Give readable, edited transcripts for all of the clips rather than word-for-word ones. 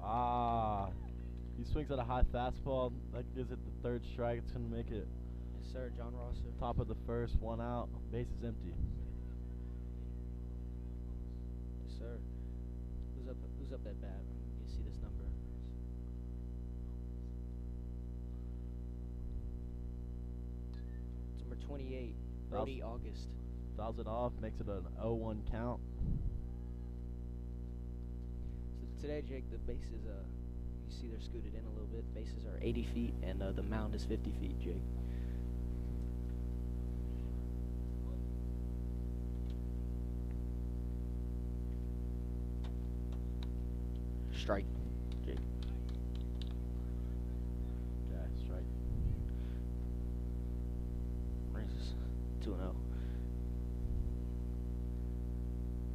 Ah, he swings at a high fastball. That gives it the third strike. It's going to make it Yes, sir. John Rosser. top of the first, one out. Base is empty. Yes, sir. Who's up at bat? Let me see this number. It's number 28, Brody August. Fouls it off, makes it an 0-1 count. So today, Jake, the bases, you see they're scooted in a little bit. Bases are 80 feet, and the mound is 50 feet, Jake. Strike, Jake. Yeah, strike. Brings us 2-0.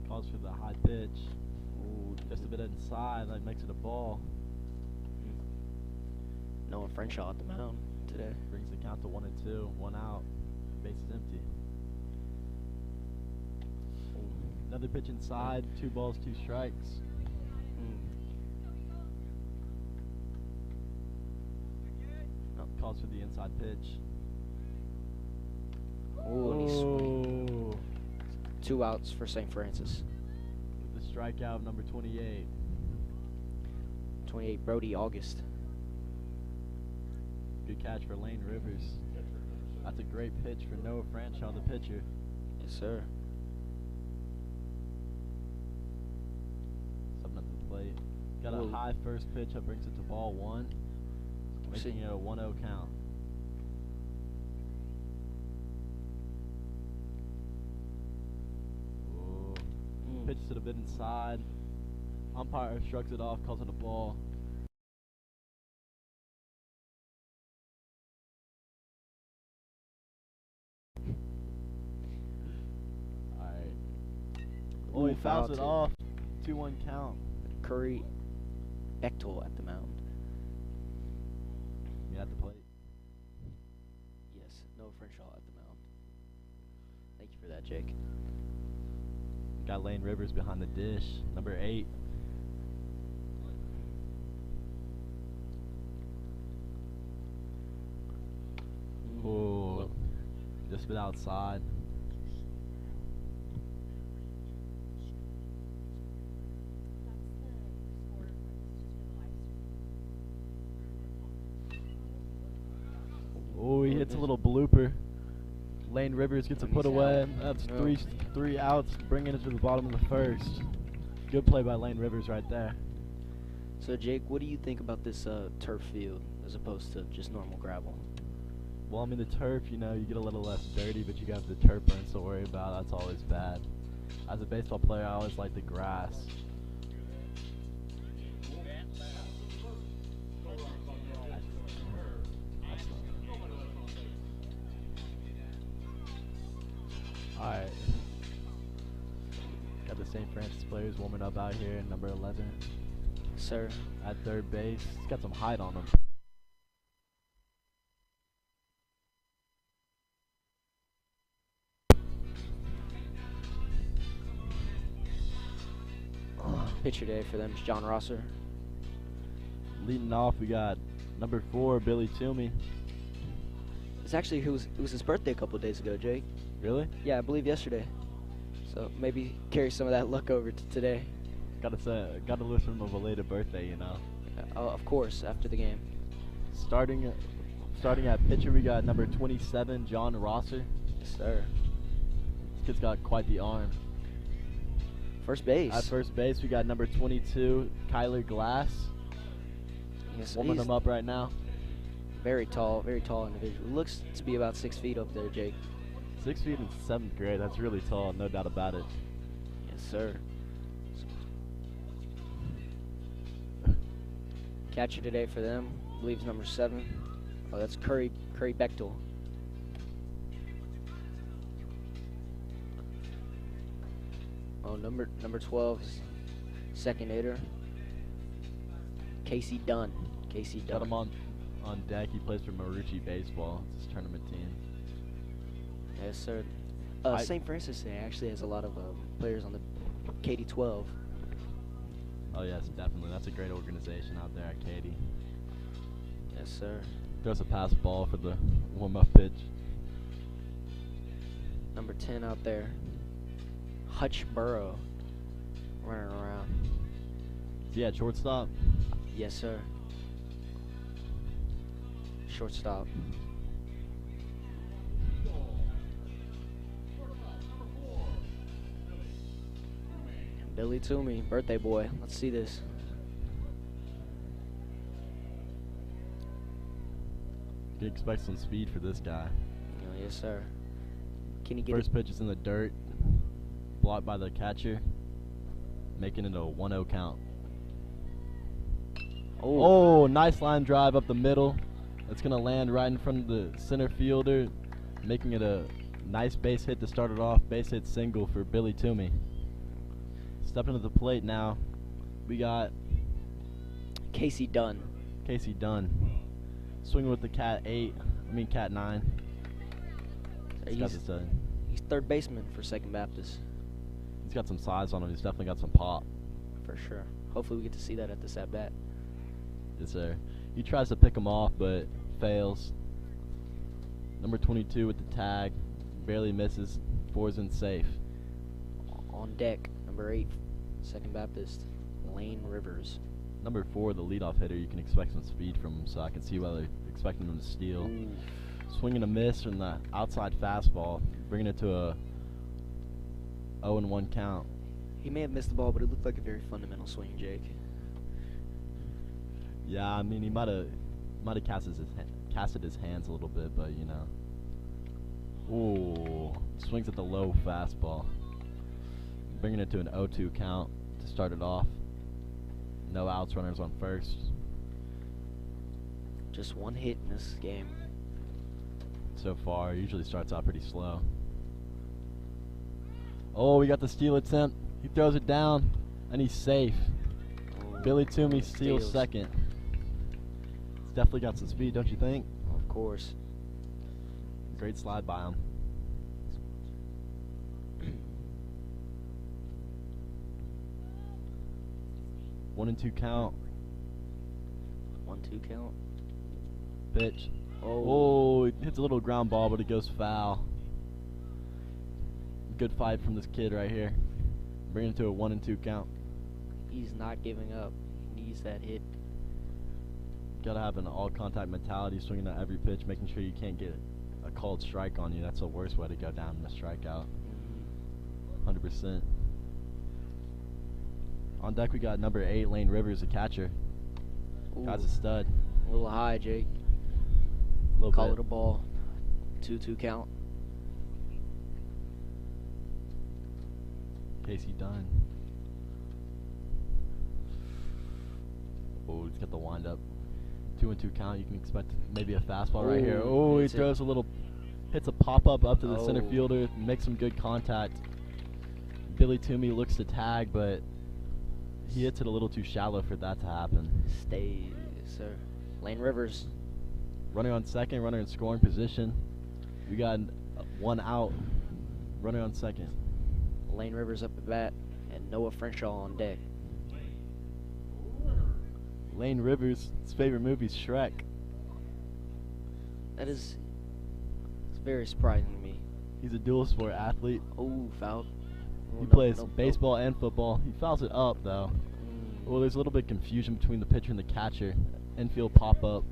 Calls for the high pitch. Ooh, just a bit inside. That makes it a ball. Noah Frenshaw at the mound today. Brings the count to 1-2. One out. Base is empty. Another pitch inside. 2 balls, 2 strikes. Calls for the inside pitch. Ooh, and he's swinging. 2 outs for St. Francis. With the strikeout, number 28. 28, Brody August. Good catch for Lane Rivers. That's a great pitch for Noah Franshaw, the pitcher. Yes, sir. Something at the plate. Got a high first pitch that brings it to ball 1. Making it a 1-0 count. Pitches it a bit inside. Umpire shrugs it off, calls it a ball. Alright. Oh, he fouls it off. 2-1 count. Curry Bechtel at the mound. At the plate. Yes, Noah Frenshaw at the mound. Thank you for that, Jake. Got Lane Rivers behind the dish, number 8. Ooh, just a bit outside. Oh, he hits a little blooper. Lane Rivers gets a put away. That's three outs, bringing it to the bottom of the first. Good play by Lane Rivers right there. So, Jake, what do you think about this turf field as opposed to just normal gravel? Well, I mean, the turf, you know, you get a little less dirty, but you got the turf burns to worry about. That's always bad. As a baseball player, I always like the grass. Alright. Got the St. Francis players warming up out here in number 11. Sir. At third base. He's got some height on him. Pitcher day for them is John Rosser. Leading off, we got number 4, Billy Toomey. It's actually it was his birthday a couple of days ago, Jake. Really? Yeah, I believe yesterday. So maybe carry some of that luck over to today. Gotta wish him a belated birthday, you know. Of course, after the game. Starting at pitcher, we got number 27, John Rosser. Yes, sir. This kid's got quite the arm. First base. At first base, we got number 22, Kyler Glass. Yes, warming him up right now. Very tall individual. Looks to be about 6 feet up there, Jake. 6 feet in 7th grade. That's really tall, no doubt about it. Yes, sir. Catcher today for them, I believe, is number 7. Oh, that's Curry Bechtel. Oh, number 12 is second hitter, Casey Dunn. Got him on deck. He plays for Marucci Baseball. It's his tournament team. Yes, sir. St. Francis actually has a lot of players on the KD12. Oh yes, definitely. That's a great organization out there at Katy. Yes, sir. Throws a pass ball for the warm-up pitch. Number 10 out there, Hutch Burrow, running around. Is he at shortstop? Yes, sir. Shortstop. Billy Toomey, birthday boy. Let's see this. You can expect some speed for this guy. Oh, yes, sir. Can he get First pitch is in the dirt, blocked by the catcher, making it a 1-0 count. Oh, nice line drive up the middle. It's going to land right in front of the center fielder, making it a nice base hit to start it off. Base hit single for Billy Toomey. Stepping to the plate now, we got Casey Dunn. Casey Dunn. Swinging with the cat 9. He's third baseman for Second Baptist. He's got some size on him. He's definitely got some pop. For sure. Hopefully we get to see that at this at-bat. Yes, sir. He tries to pick him off, but fails. Number 22 with the tag. Barely misses. 4's in safe. On deck, number 8, Second Baptist, Lane Rivers. Number 4, the leadoff hitter. You can expect some speed from him, so I can see why they're expecting him to steal. Ooh. Swinging a miss from the outside fastball, bringing it to a 0-1 count. He may have missed the ball, but it looked like a very fundamental swing, Jake. Yeah, I mean, he might have casted his hands a little bit, but you know. Ooh, swings at the low fastball, bringing it to an 0-2 count to start it off. No outs, runners on first. Just one hit in this game. So far, usually starts out pretty slow. Oh, we got the steal attempt. He throws it down, and he's safe. Oh, Billy Toomey steals second. It's definitely got some speed, don't you think? Of course. Great slide by him. One and 2 count. 1-2 count. Pitch. Oh, it hits a little ground ball, but it goes foul. Good fight from this kid right here. Bringing it to a 1 and 2 count. he's not giving up. He needs that hit. Gotta have an all-contact mentality, swinging at every pitch, making sure you can't get a called strike on you. That's the worst way to go down in a strikeout. 100%. On deck, we got number 8, Lane Rivers, the catcher. Ooh. Guy's a stud. A little high, Jake. Call it a ball. 2-2 count. Casey Dunn. Oh, he's got the wind-up. 2-2 count. You can expect maybe a fastball right here. Oh, he throws a little, hits a pop-up up to the center fielder, makes some good contact. Billy Toomey looks to tag, but he hits it a little too shallow for that to happen. Stays, sir. Lane Rivers. Runner on second, runner in scoring position. We got one out. Runner on second. Lane Rivers up at bat, and Noah Frenshaw on deck. Lane Rivers, his favorite movie is Shrek. That is, it's very surprising to me. He's a dual sport athlete. Oh, foul. He plays baseball and football. He fouls it up though. Well, there's a little bit of confusion between the pitcher and the catcher. Infield pop up.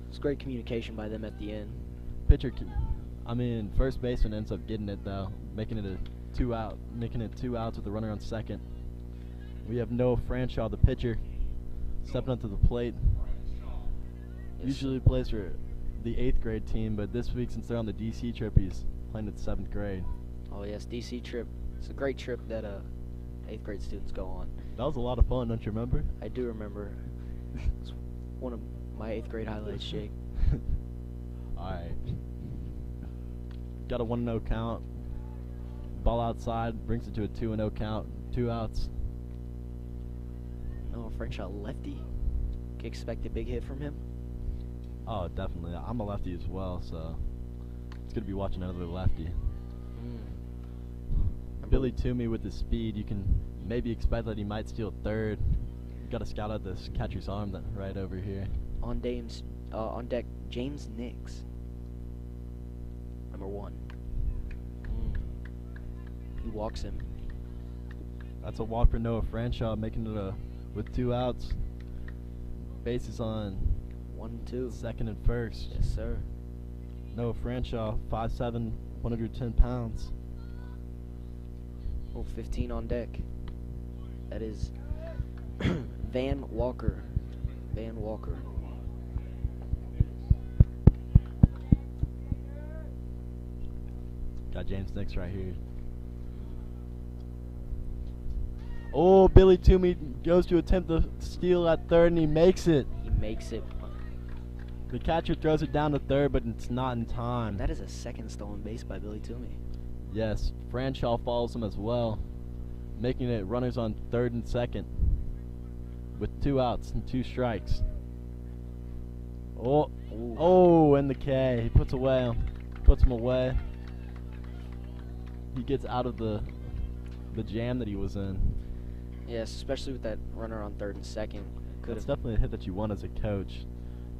It's great communication by them at the end. Pitcher, first baseman ends up getting it though, making it two outs with the runner on second. We have Noah Franshaw, the pitcher, stepping up to the plate. Usually plays for the 8th grade team, but this week, since they're on the DC trip, he's playing at 7th grade. Oh yes, DC trip. It's a great trip that 8th grade students go on. That was a lot of fun, don't you remember? I do remember. It's one of my 8th grade highlights, Jake. Alright. Got a 1-0 count. Ball outside, brings it to a 2-0 count. 2 outs. Noah Frenshaw, lefty. Can expect a big hit from him. Oh, definitely. I'm a lefty as well, so it's good to be watching another lefty. Billy Toomey with his speed, you can maybe expect that he might steal third. Got to scout out this catcher's arm that right over here. On deck, James Nix. Number 1. He walks him. That's a walk for Noah Franshaw, making it with 2 outs. Bases on 1, 2. Second and first. Yes, sir. Noah Franshaw, 5'7", 110 pounds. 15 on deck. That is Van Walker. Van Walker. Got James Nix right here. Oh, Billy Toomey goes to attempt the steal at third, and he makes it. He makes it. The catcher throws it down to third, but it's not in time. That is a second stolen base by Billy Toomey. Yes, Franshaw follows him as well, making it runners on third and second with 2 outs and 2 strikes. Oh, oh, and the K. He puts him away. He gets out of the jam that he was in. Yes, especially with that runner on third and second. That's definitely a hit that you want as a coach.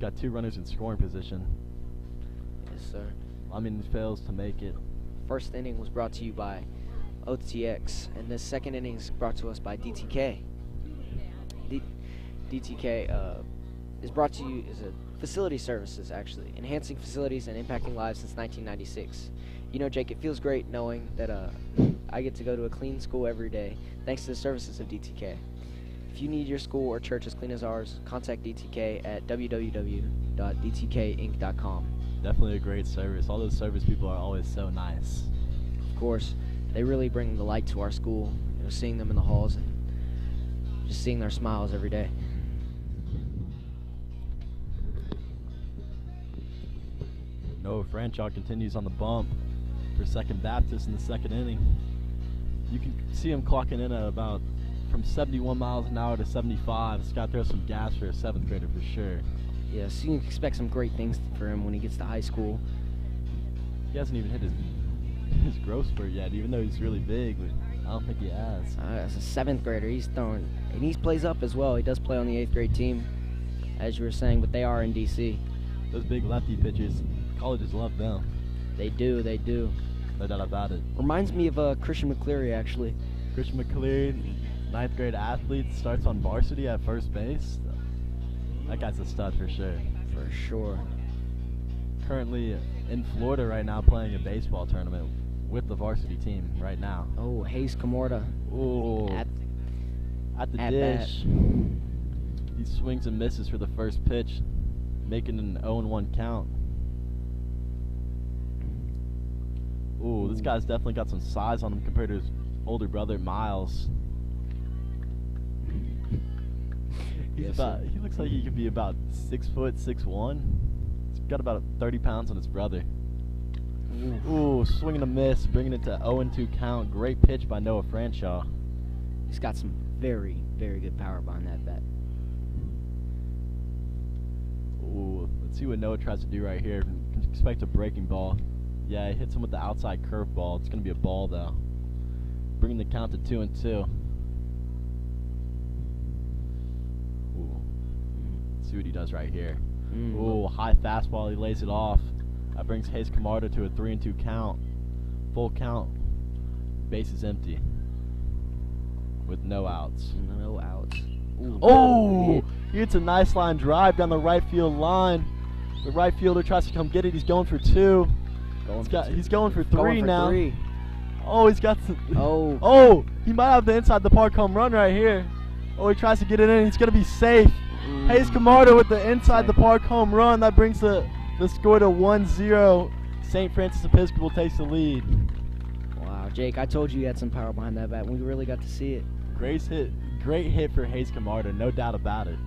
Got 2 runners in scoring position. Yes, sir. I mean, he fails to make it. First inning was brought to you by OTX, and this second inning is brought to us by DTK. DTK is brought to you as a facility services, actually, enhancing facilities and impacting lives since 1996. You know, Jake, it feels great knowing that I get to go to a clean school every day, thanks to the services of DTK. If you need your school or church as clean as ours, contact DTK at www.dtkinc.com. Definitely a great service. All those service people are always so nice. Of course, they really bring the light to our school. You know, seeing them in the halls and just seeing their smiles every day. Noah Franshaw continues on the bump for Second Baptist in the second inning. You can see him clocking in at about from 71 miles an hour to 75. It's got to throw some gas for a 7th grader for sure. Yes, you can expect some great things for him when he gets to high school. He hasn't even hit his growth spurt yet, even though he's really big, but I don't think he has. As a 7th grader, he's throwing, and he plays up as well. He does play on the 8th grade team, as you were saying, but they are in DC. Those big lefty pitchers, colleges love them. They do. No doubt about it. Reminds me of Christian McCleary, actually. Christian McCleary, 9th grade athlete, starts on varsity at first base. That guy's a stud for sure. For sure. Currently in Florida right now playing a baseball tournament with the varsity team right now. Oh, Hayes Camorta. Oh, at the dish. He swings and misses for the first pitch, making an 0-1 count. Ooh, this guy's definitely got some size on him compared to his older brother, Miles. He looks like he could be about 6 foot, 6'1". He's got about 30 pounds on his brother. Ooh, swinging a miss, bringing it to 0-2 count. Great pitch by Noah Franshaw. He's got some very, very good power behind that bat. Ooh, let's see what Noah tries to do right here. Can expect a breaking ball. Yeah, he hits him with the outside curveball. It's going to be a ball, though. Bringing the count to 2-2. See what he does right here. Ooh, high fastball. He lays it off. That brings Hayes Camarda to a 3-2 count. Full count. Base is empty. With no outs. No outs. Ooh, oh! He hits a nice line drive down the right field line. The right fielder tries to come get it. He's going for 2. He's going for 3 now. Oh, he's got some. Oh, he might have the inside the park home run right here. Oh, he tries to get it in. He's going to be safe. Hayes Camarda with the inside the park home run. That brings the score to 1-0. St. Francis Episcopal takes the lead. Wow, Jake, I told you had some power behind that bat. We really got to see it. Great hit for Hayes Camarda, no doubt about it.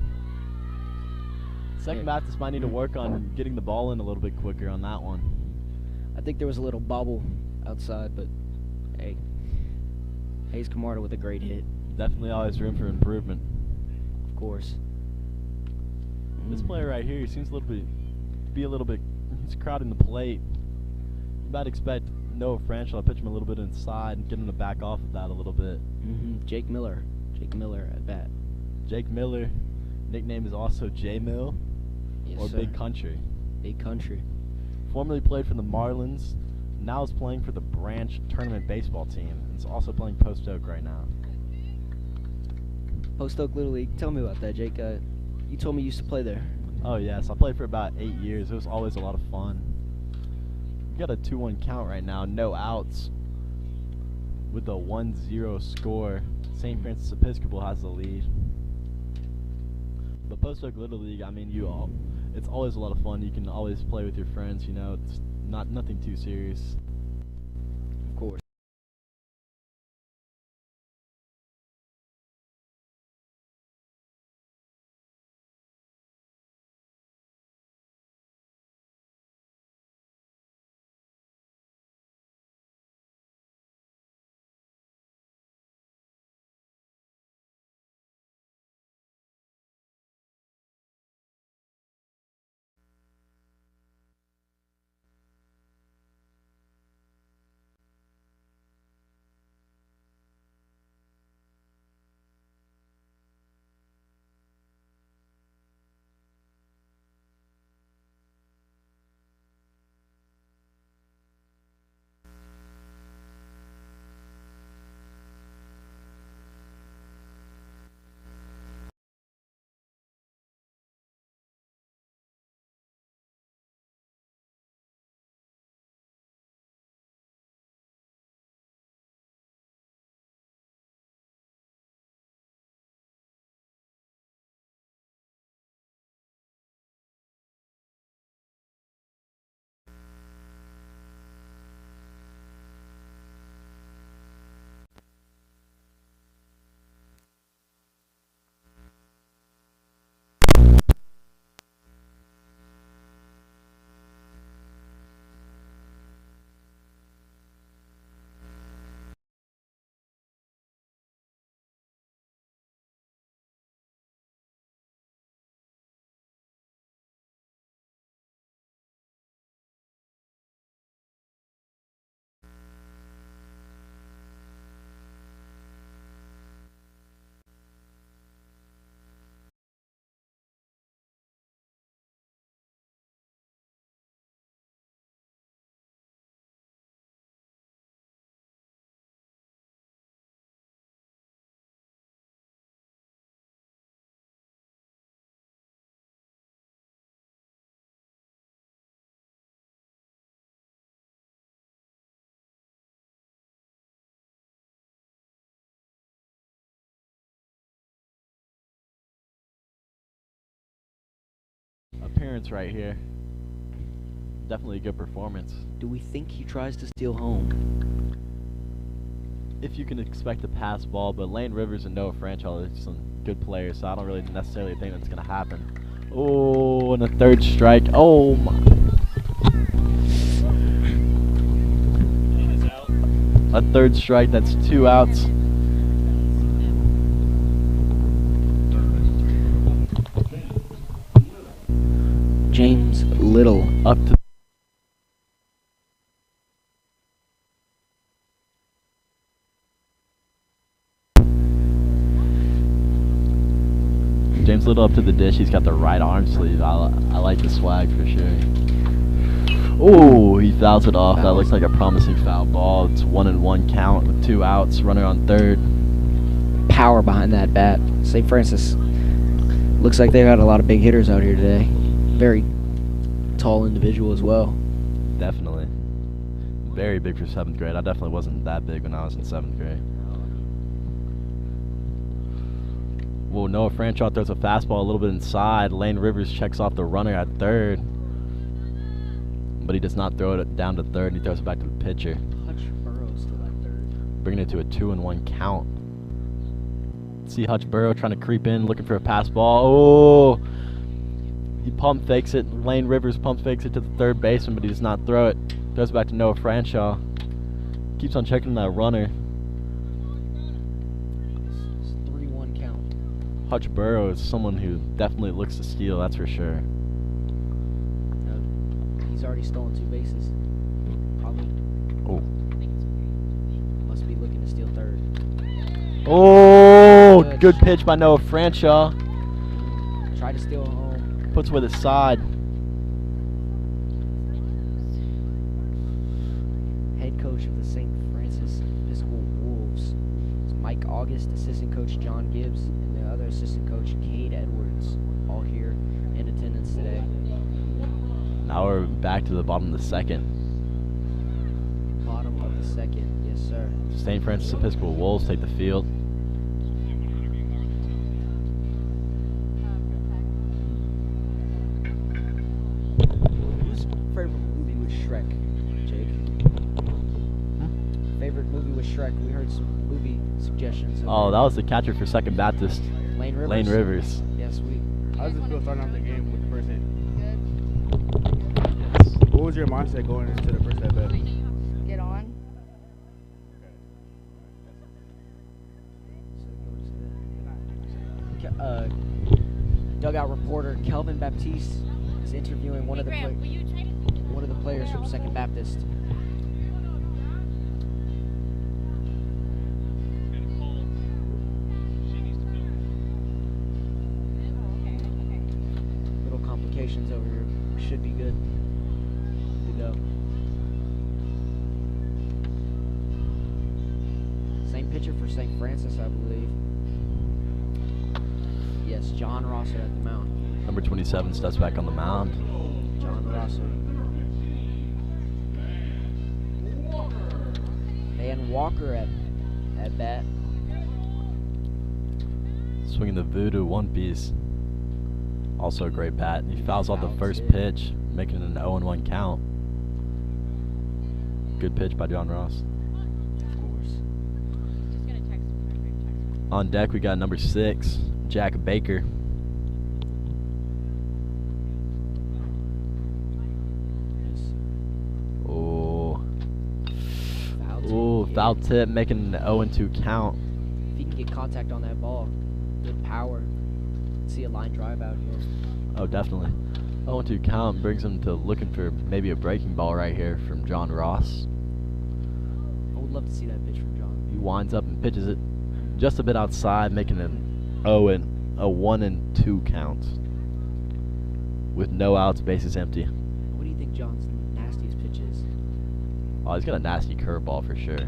Second Baptist might need to work on getting the ball in a little bit quicker on that one. I think there was a little bobble outside, but hey, Hayes Camarda with a great hit. Definitely always room for improvement. Of course. This player right here, he seems he's crowding the plate. You might expect Noah Franshaw to pitch him a little bit inside and get him to back off of that a little bit. Jake Miller at bat. Jake Miller, nickname is also J-Mill, Yes, or sir. Big Country. Big Country. Formerly played for the Marlins, now is playing for the Branch Tournament Baseball team, and is also playing Post Oak right now. Post Oak Little League. Tell me about that, Jake. You told me you used to play there. Oh yes, I played for about 8 years. It was always a lot of fun. We got a 2-1 count right now, no outs, with a 1-0 score. St. Francis Episcopal has the lead. But Post Oak Little League, I mean, it's always a lot of fun. You can always play with your friends. You know, it's nothing too serious. Of course. Appearance right here. Definitely a good performance. Do we think he tries to steal home? If you can expect a pass ball, but Lane Rivers and Noah Franchall are some good players, so I don't really necessarily think that's going to happen. Oh, and a third strike. Oh, my. A third strike, that's 2 outs. James Little. Up to James Little up to the dish. He's got the right arm sleeve. I like the swag for sure. Oh, he fouls it off. That looks like a promising foul ball. It's 1-1 count with 2 outs. Runner on third. Power behind that bat. St. Francis. Looks like they got a lot of big hitters out here today. Very tall individual as well. Definitely. Very big for 7th grade. I definitely wasn't that big when I was in 7th grade. Well, Noah Franchot throws a fastball a little bit inside. Lane Rivers checks off the runner at third. But he does not throw it down to third. He throws it back to the pitcher. Hutch Burrows still at third. Bringing it to a 2-1 count. See Hutch Burrow trying to creep in, looking for a pass ball. Oh! He pump fakes it. Lane Rivers pump fakes it to the third baseman, but he does not throw it. Throws it back to Noah Franshaw. Keeps on checking that runner. 3-1 count. Hutch Burrow is someone who definitely looks to steal, that's for sure. He's already stolen 2 bases. Probably. Oh. Must be looking to steal third. Oh, good pitch by Noah Franshaw. Try to steal home. Puts with his side. Head coach of the St. Francis Episcopal Wolves is Mike August, assistant coach John Gibbs, and the other assistant coach Cade Edwards, all here in attendance today. Now we're back to the bottom of the second. Bottom of the second, yes sir. St. Francis Episcopal Wolves take the field. Whose favorite movie was Shrek, Jake? Favorite movie was Shrek. We heard some movie suggestions. Oh, that was the catcher for Second Baptist. Lane Rivers. Lane Rivers. Yes, How does it feel starting out the game with the first hit? What was your mindset going into the first at bat? Get on. Dugout reporter Kelvin Baptiste is interviewing one of the players from Second Baptist. Little complications over here. Should be good to go. Same pitcher for St. Francis, I believe. Yes, John Rosser at the mound. Number 27 steps back on the mound. John Rosser. Van Walker at bat. Swinging the voodoo one piece. Also a great bat. And he fouls off the first pitch, making it an 0-1 count. Good pitch by John Ross. Of course. On deck, we got number 6, Jack Baker. Oh. Foul tip, making an 0-2 count. If he can get contact on that ball, good power. See a line drive out here. Oh, definitely. 0-2 count brings him to looking for maybe a breaking ball right here from John Ross. I would love to see that pitch from John. He winds up and pitches it just a bit outside, making an 1-2 count. With no outs, bases empty. What do you think John's nastiest pitch is? Oh, he's got a nasty curveball for sure.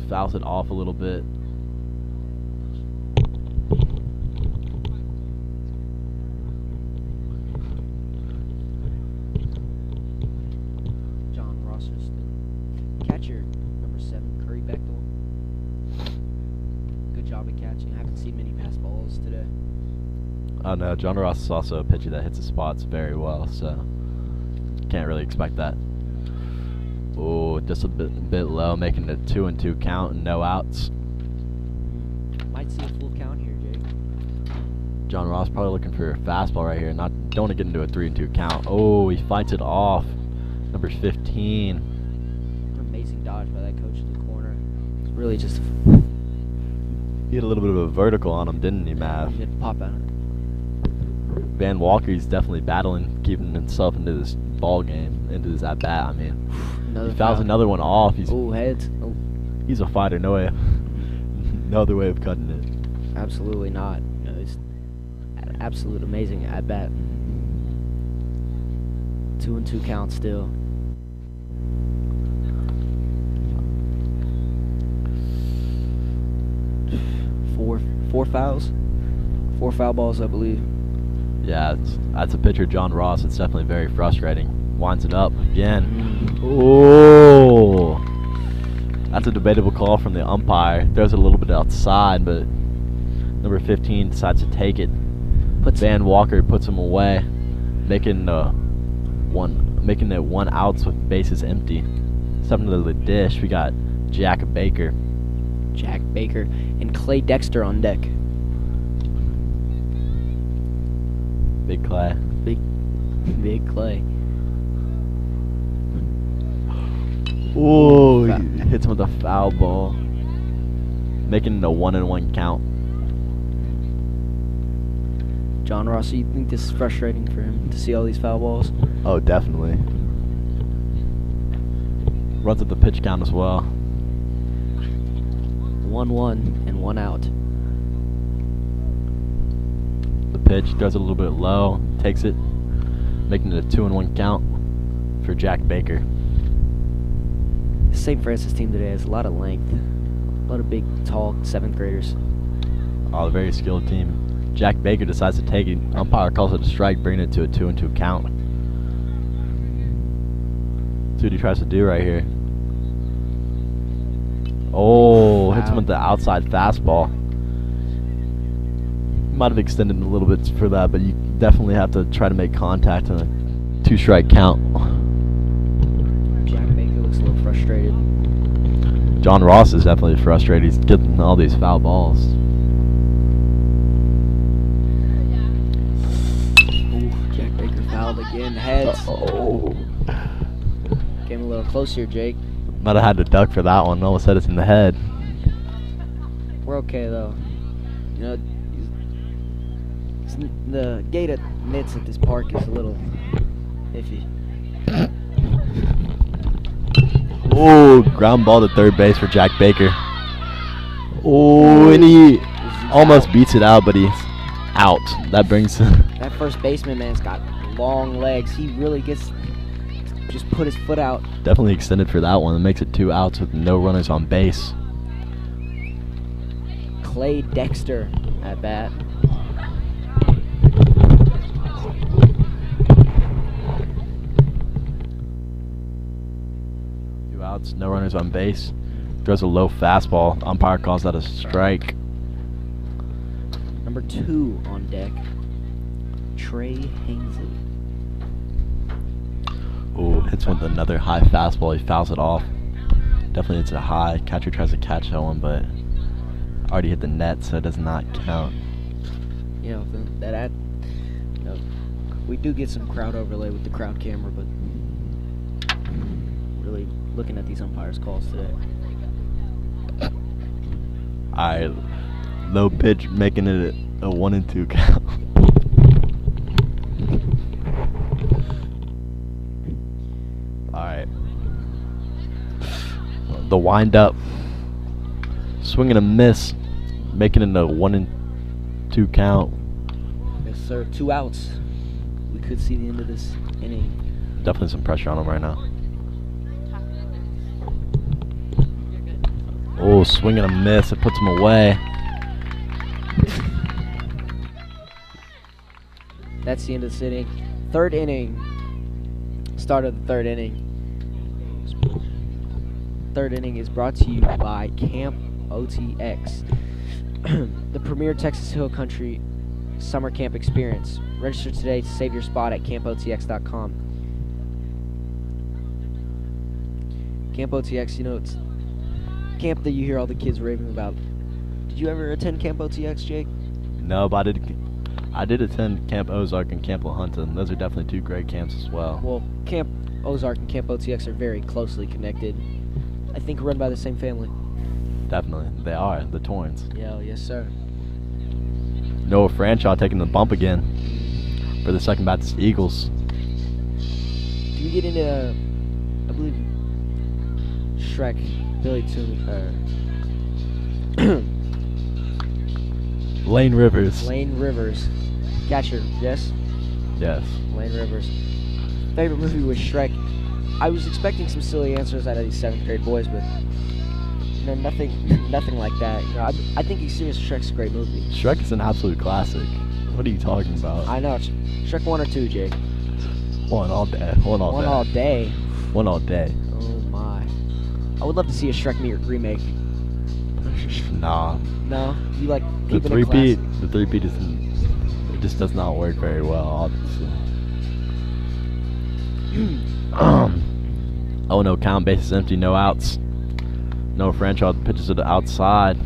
Fouls it off a little bit. John Rosser's catcher, number 7, Curry Bechtel. Good job at catching. I haven't seen many pass balls today. Oh no, John Ross is also a pitcher that hits the spots very well, so can't really expect that. Oh, just a bit low, making it a 2-2 count and no outs. Might see a full count here, Jake. John Ross probably looking for a fastball right here. Don't want to get into a 3-2 count. Oh, he fights it off. Number 15. An amazing dodge by that coach in the corner. It's really just He had a little bit of a vertical on him, didn't he, Mav? did pop out. Van Walker's definitely battling, keeping himself into this ball game, into this at bat. I mean, Another he fouls another one off. He's heads. Oh, he's a fighter. No way, no other way of cutting it. absolutely not. You know, it's an absolute amazing at bat. 2-2 count still. Four fouls. 4 foul balls, I believe. Yeah, that's a pitcher, John Ross. It's definitely very frustrating. Winds it up again. Oh, that's a debatable call from the umpire. Throws it a little bit outside, but number 15 decides to take it. Van Walker puts him away, making it 1 outs with bases empty. Stepping to the dish, we got Jack Baker. Jack Baker and Clay Dexter on deck. Big Clay. Big Clay. Oh, he hits him with a foul ball, making it a 1-1 count. John Ross, you think this is frustrating for him to see all these foul balls? Oh, definitely. Runs up the pitch count as well. 1-1 and 1 out. The pitch does it a little bit low, takes it, making it a 2-1 count for Jack Baker. The St. Francis team today has a lot of length, a lot of big, tall 7th graders. Oh, a very skilled team. Jack Baker decides to take it. Umpire calls it a strike, bringing it to a 2-2 count. See what he tries to do right here. Oh, hits him with the outside fastball. Might have extended a little bit for that, but you definitely have to try to make contact on a 2-strike count. Jack Baker looks a little frustrated. John Ross is definitely frustrated. He's getting all these foul balls. Ooh, Jack Baker fouled again. Heads. Oh. Came a little closer, Jake. Might have had to duck for that one. Almost hit us in the head. We're okay though. You know, the gate at nits at this park is a little iffy. Oh, ground ball to third base for Jack Baker. Oh, and he almost beats it out, but he's out. That brings that first baseman man's got long legs. He really gets just put his foot out. Definitely extended for that one. It makes it 2 outs with no runners on base. Clay Dexter at bat. No runners on base. Throws a low fastball. Umpire calls that a strike. Number 2 on deck, Trey Hainsley. Oh, hits with another high fastball. He fouls it off. Definitely hits it high. Catcher tries to catch that one, but already hit the net, so it does not count. You know, we do get some crowd overlay with the crowd camera, but really looking at these umpires' calls today. Alright, low pitch, making it a 1-2 count. Alright. The wind up, swing and a miss, making it a 1-2 count. Yes, sir. 2 outs. We could see the end of this inning. Definitely some pressure on him right now. Oh, swing and a miss. It puts him away. That's the end of this inning. 3rd inning. Start of the 3rd inning. 3rd inning is brought to you by Camp OTX, the premier Texas Hill Country summer camp experience. Register today to save your spot at campotx.com. Camp OTX, you know, it's camp that you hear all the kids raving about. Did you ever attend Camp OTX, Jake? No, but I did attend Camp Ozark and Camp La Junta. Those are definitely 2 great camps as well. Well, Camp Ozark and Camp OTX are very closely connected. I think run by the same family. Definitely. They are. The Torrens. Yeah, yes, sir. Noah Franshaw taking the bump again for the second bat to the Eagles. Do we get into, I believe, Shrek, Billy Toomey, Lane Rivers. Lane Rivers. Catcher, yes? Yes. Lane Rivers. Favorite movie was Shrek. I was expecting some silly answers out of these 7th grade boys, but you know, nothing like that. You know, I think he's serious. Shrek's a great movie. Shrek is an absolute classic. What are you talking about? I know. Shrek 1 or 2, Jake? 1 all day. 1 all day. 1 all day. 1 all day. Oh my! I would love to see a Shrek remake. Nah. No, you like The keeping it classic? The three-peat just does not work very well, obviously. 0-0 count, bases empty, no outs. Noah Franshaw pitches to the outside,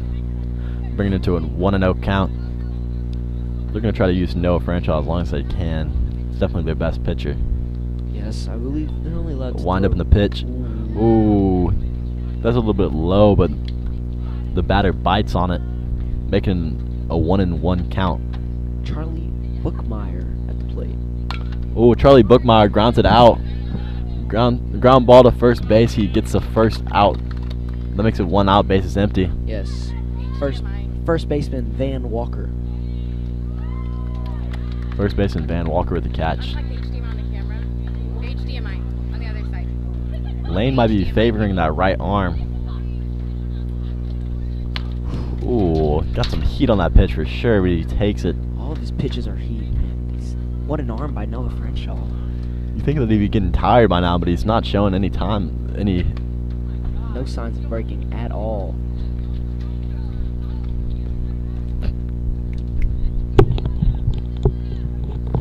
bringing it to a 1-0 count. They're going to try to use Noah Franshaw as long as they can. It's definitely their best pitcher. Yes, I believe they're only allowed to Wind up in the pitch. Ooh. That's a little bit low, but the batter bites on it, making a 1-1 count. Charlie Bookmeyer at the plate. Oh, Charlie Bookmeyer grounds it out. Ground ball to first base. He gets the first out. That makes it 1 out. Bases empty. Yes. First baseman Van Walker. First baseman Van Walker with the catch. Lane might be favoring that right arm. Ooh, got some heat on that pitch for sure, but he takes it. All of his pitches are heat, man. What an arm by Noah Frenshaw. You think that he'd be getting tired by now, but he's not showing any time, No signs of breaking at all.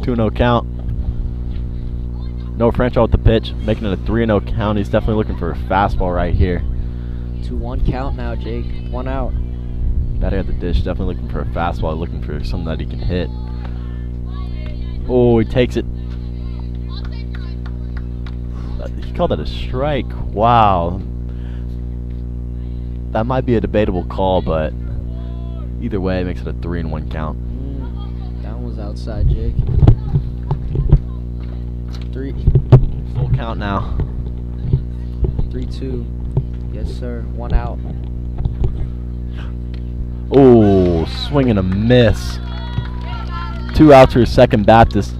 Two 2-0 count. No Frenshaw with the pitch, making it a 3-0 count. He's definitely looking for a fastball right here. 2-1 count now, Jake. 1 out. Batter at the dish, definitely looking for a fastball, looking for something that he can hit. Oh, he takes it. He called that a strike. Wow. That might be a debatable call, but either way, it makes it a 3-1 count. That one was outside, Jake. 3. Full count now. 3-2. Yes, sir. 1 out. Oh, swing and a miss. 2 outs for Second Baptist.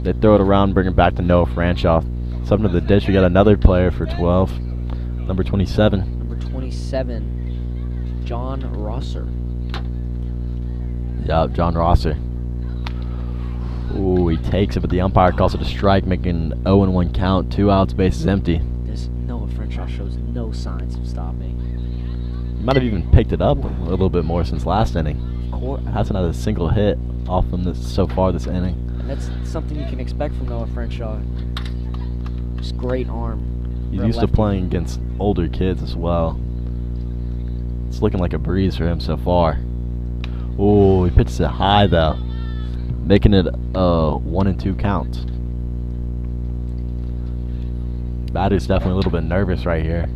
They throw it around, bring it back to Noah Frenshaw. Something to the dish. We got another player for 12. Number 27. Number 27, John Rosser. Yeah, John Rosser. Ooh, he takes it, but the umpire calls it a strike, making an 0-1 count. 2 outs, bases empty. This Noah Frenshaw shows no signs of stopping. He might have even picked it up a little bit more since last inning. Of course. Hasn't had a single hit off him so far this inning. And that's something you can expect from Noah Frenshaw. Just great arm. He's used to playing against older kids as well. It's looking like a breeze for him so far. Oh, he pitches it high though, making it a 1-2 count. Batter's definitely a little bit nervous right here.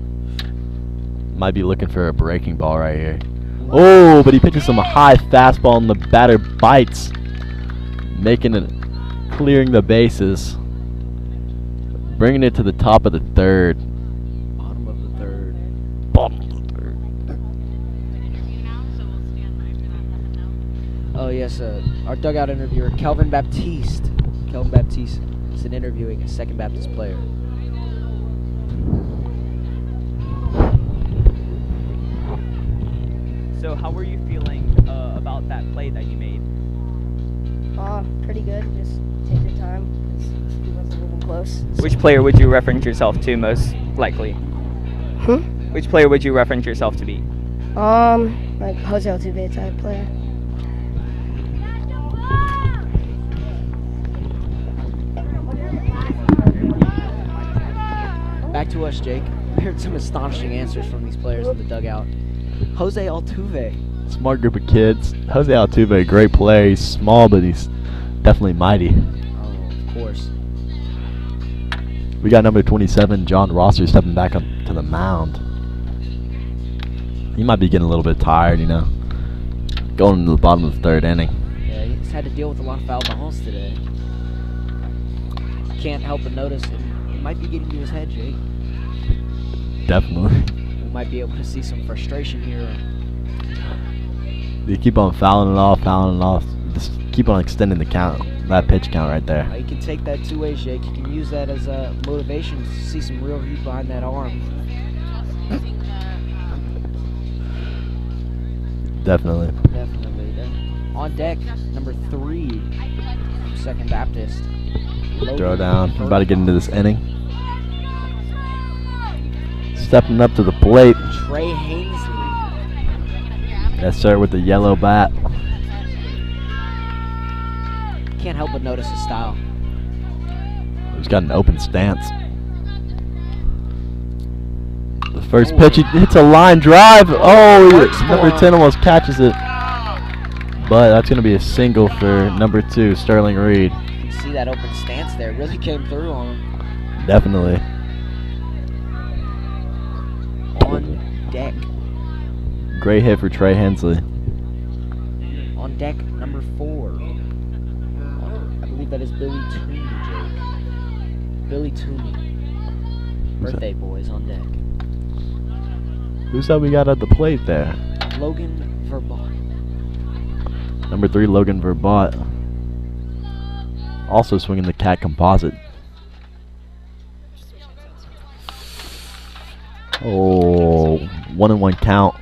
Might be looking for a breaking ball right here. Oh, but he pitches him a high fastball and the batter bites, making it, clearing the bases, bringing it to the top of the third. Bottom of the third. Bottom of the third. Oh yes, our dugout interviewer, Kelvin Baptiste. Kelvin Baptiste is interviewing a Second Baptist player. So how were you feeling about that play that you made? Pretty good. Just take your time because he was a little close. Which player would you reference yourself to most likely? Which player would you reference yourself to be? Like Jose Altuve type player. Back to us, Jake. We heard some astonishing answers from these players in the dugout. Jose Altuve. Smart group of kids. Jose Altuve, great player. He's small, but he's definitely mighty. Oh, of course. We got number 27, John Rosser, stepping back up to the mound. He might be getting a little bit tired, you know. Going into the bottom of the third inning. Yeah, he's had to deal with a lot of foul balls today. Can't help but notice it might be getting to his head, Jake. Definitely. We might be able to see some frustration here. You keep on fouling it off. Just keep on extending the count, that pitch count right there. You can take that 2 ways, Jake. You can use that as a motivation to see some real heat behind that arm. Definitely. Definitely. On deck, number 3, Second Baptist. Throw down. We're about to get into this inning. Stepping up to the plate. Trey Hainsley. Yes, sir, with the yellow bat. Can't help but notice his style. He's got an open stance. The first pitch, he hits a line drive. Oh, number 10 almost catches it. But that's going to be a single for number 2, Sterling Reed. You can see that open stance there. Really came through on him. Definitely. On deck. Great hit for Trey Hensley. On deck, number 4. I believe that is Billy Toomey, Jake. Billy Toomey. Birthday boys on deck. Who's that we got at the plate there? Logan Verbaut. Number 3, Logan Verbaut. Also swinging the cat composite. Oh, 1-1 count.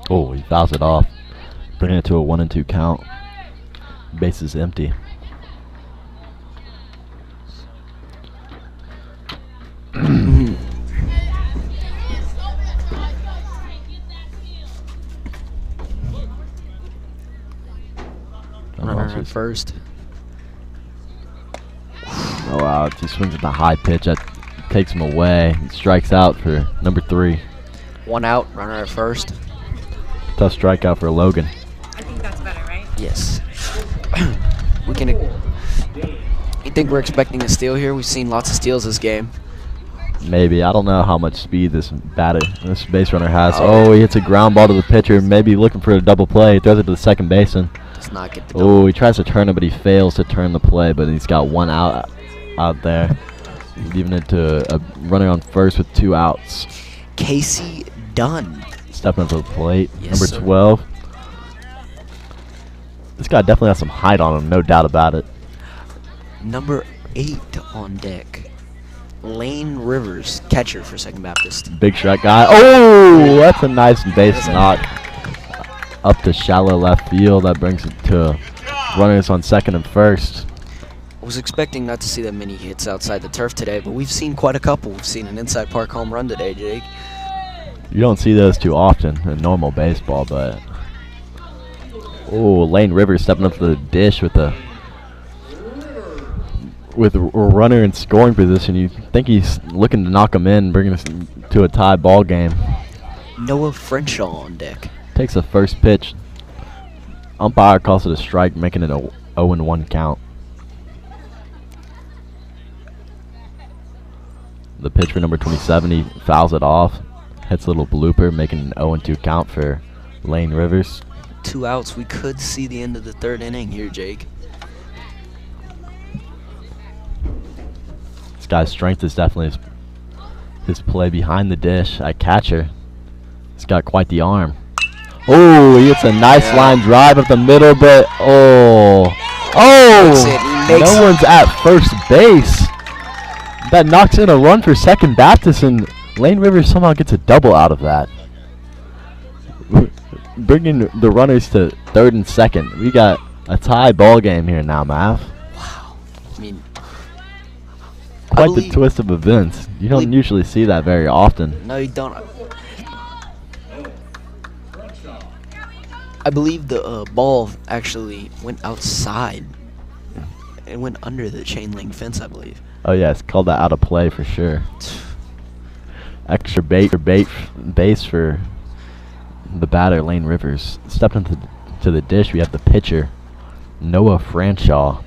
Oh, he fouls it off, bringing it to a 1-2 count. Base is empty. Runner at first. Oh wow, he swings at the high pitch. That takes him away. He strikes out for number 3. 1 out, runner at first. Tough strikeout for Logan. I think that's better, right? Yes. We can. You think we're expecting a steal here? We've seen lots of steals this game. Maybe. I don't know how much speed this base runner has. Oh, he hits a ground ball to the pitcher. Maybe looking for a double play. He throws it to the second baseman. Does not get the Oh, he tries to turn it, but he fails to turn the play. But he's got 1 out there, leaving it to a runner on first with 2 outs. Casey Dunn. Stepping up to the plate. Yes, Number sir. 12. This guy definitely has some height on him, no doubt about it. Number 8 on deck. Lane Rivers, catcher for Second Baptist. Big strike guy. Oh, that's a nice base knock. Up to shallow left field. That brings it to runners on second and first. I was expecting not to see that many hits outside the turf today, but we've seen quite a couple. We've seen an inside park home run today, Jake. You don't see those too often in normal baseball, but oh, Lane Rivers stepping up to the dish with a runner in scoring position. You think he's looking to knock him in, bringing us to a tie ball game. Noah Frenshaw on deck. Takes the first pitch. Umpire calls it a strike, making it a 0-1 count. The pitch for number 27, he fouls it off. Hits a little blooper, making an 0-2 count for Lane Rivers. 2 outs. We could see the end of the 3rd inning here, Jake. This guy's strength is definitely his play behind the dish at catcher. He's got quite the arm. Oh, he hits a nice line drive up the middle, but no one's at first base. That knocks in a run for Second Baptist, and Lane Rivers somehow gets a double out of that, bringing the runners to 3rd and 2nd. We got a tie ball game here now, Mav. Wow. I mean, Quite the twist of events. You don't usually see that very often. No, you don't. I believe the ball actually went outside. It went under the chain link fence, I believe. Oh yeah, it's called that out of play for sure. Extra base for the batter, Lane Rivers. Stepped into the dish. We have the pitcher, Noah Franshaw.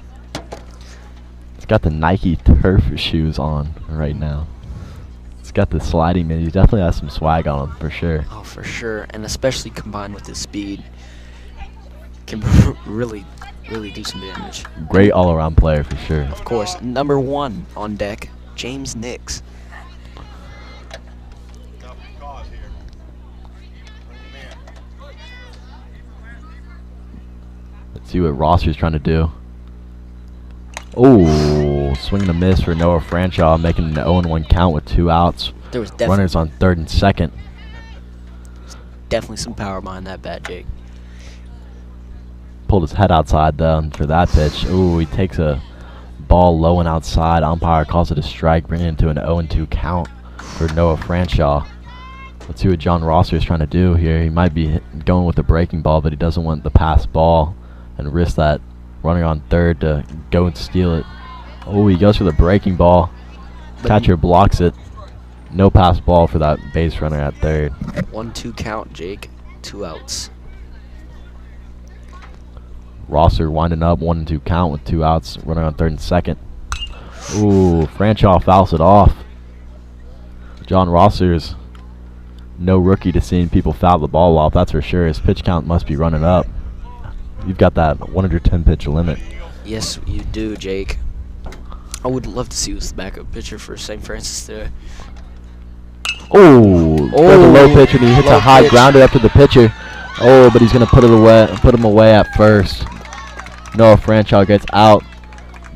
He's got the Nike turf shoes on right now. He's got the sliding mid. He definitely has some swag on him for sure. Oh, for sure, and especially combined with his speed, can really do some damage. Great all-around player for sure. Of course, number 1 on deck, James Nix. Let's see what Rosser's trying to do. Oh, swing and a miss for Noah Franshaw, making an 0-1 count with 2 outs. There was Runners on 3rd and 2nd. definitely some power behind that bat, Jake. Pulled his head outside though for that pitch. Ooh, he takes a ball low and outside. Umpire calls it a strike, bringing it to an 0-2 count for Noah Franshaw. Let's see what John Rosser is trying to do here. He might be going with the breaking ball, but he doesn't want the pass ball and risk that runner on 3rd to go and steal it. Oh, he goes for the breaking ball. Catcher blocks it. No pass ball for that base runner at 3rd. 1-2 count, Jake. 2 outs. Rosser winding up 1-2 count with 2 outs. Runner on 3rd and 2nd. Ooh, Franshaw fouls it off. John Rosser's no rookie to seeing people foul the ball off, that's for sure. His pitch count must be running up. You've got that 110 pitch limit. Yes, you do, Jake. I would love to see you as the backup pitcher for St. Francis today. Oh, throws a low pitch and he hits Low a high pitch. grounder after the pitcher. Oh, but he's gonna put him away at first. Noah Franchall gets out.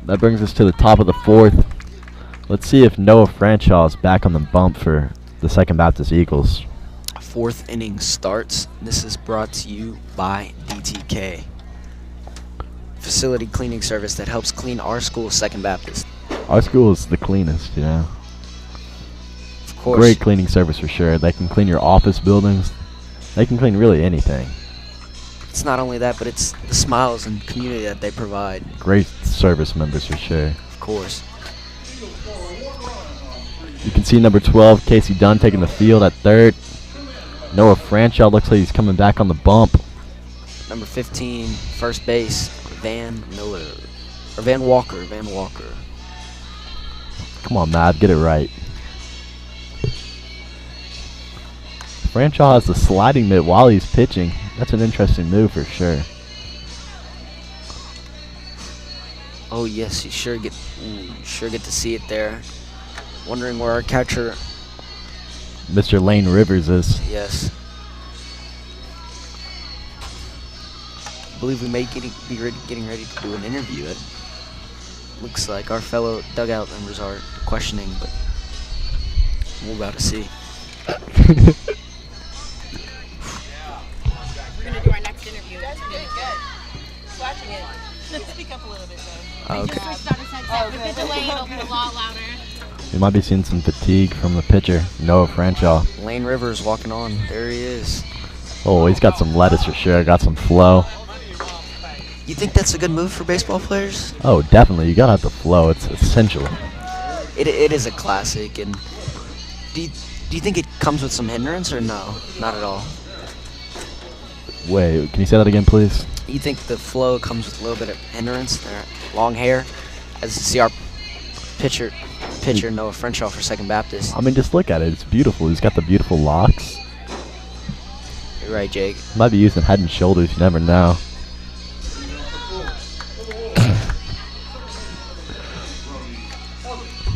That brings us to the top of the 4th. Let's see if Noah Franchall is back on the bump for the Second Baptist Eagles. 4th inning starts. This is brought to you by DTK, facility cleaning service that helps clean our school, Second Baptist. Our school is the cleanest, you know. Of course. Great cleaning service for sure. They can clean your office buildings. They can clean really anything. It's not only that, but it's the smiles and community that they provide. Great service members for sure. Of course. You can see number 12, Casey Dunn, taking the field at 3rd. Noah Franchall looks like he's coming back on the bump. Number 15, first base, Van Walker. Come on, Mav, get it right. Franchall has the sliding mitt while he's pitching. That's an interesting move for sure. Oh yes, you sure get to see it there. Wondering where our catcher. Mr. Lane Rivers is. Yes. I believe we may be getting ready to do an interview. It looks like our fellow dugout members are questioning, but we're about to see. We're going to do our next interview. That's really good. Watching it. Speak up a little bit, though. Okay. Switched on his headset. If it's delayed, it'll be a lot louder. You might be seeing some fatigue from the pitcher, Noah Franchall. Lane Rivers walking on. There he is. Oh, he's got some lettuce for sure. Got some flow. You think that's a good move for baseball players? Oh, definitely. You gotta have the flow. It's essential. It is a classic. And do you think it comes with some hindrance or no? Not at all. Wait, can you say that again, please? You think the flow comes with a little bit of hindrance? Their long hair, as you see our pitcher Noah Franchall for Second Baptist. I mean, just look at it. It's beautiful. He's got the beautiful locks. You're right, Jake. Might be using Head and Shoulders. You never know.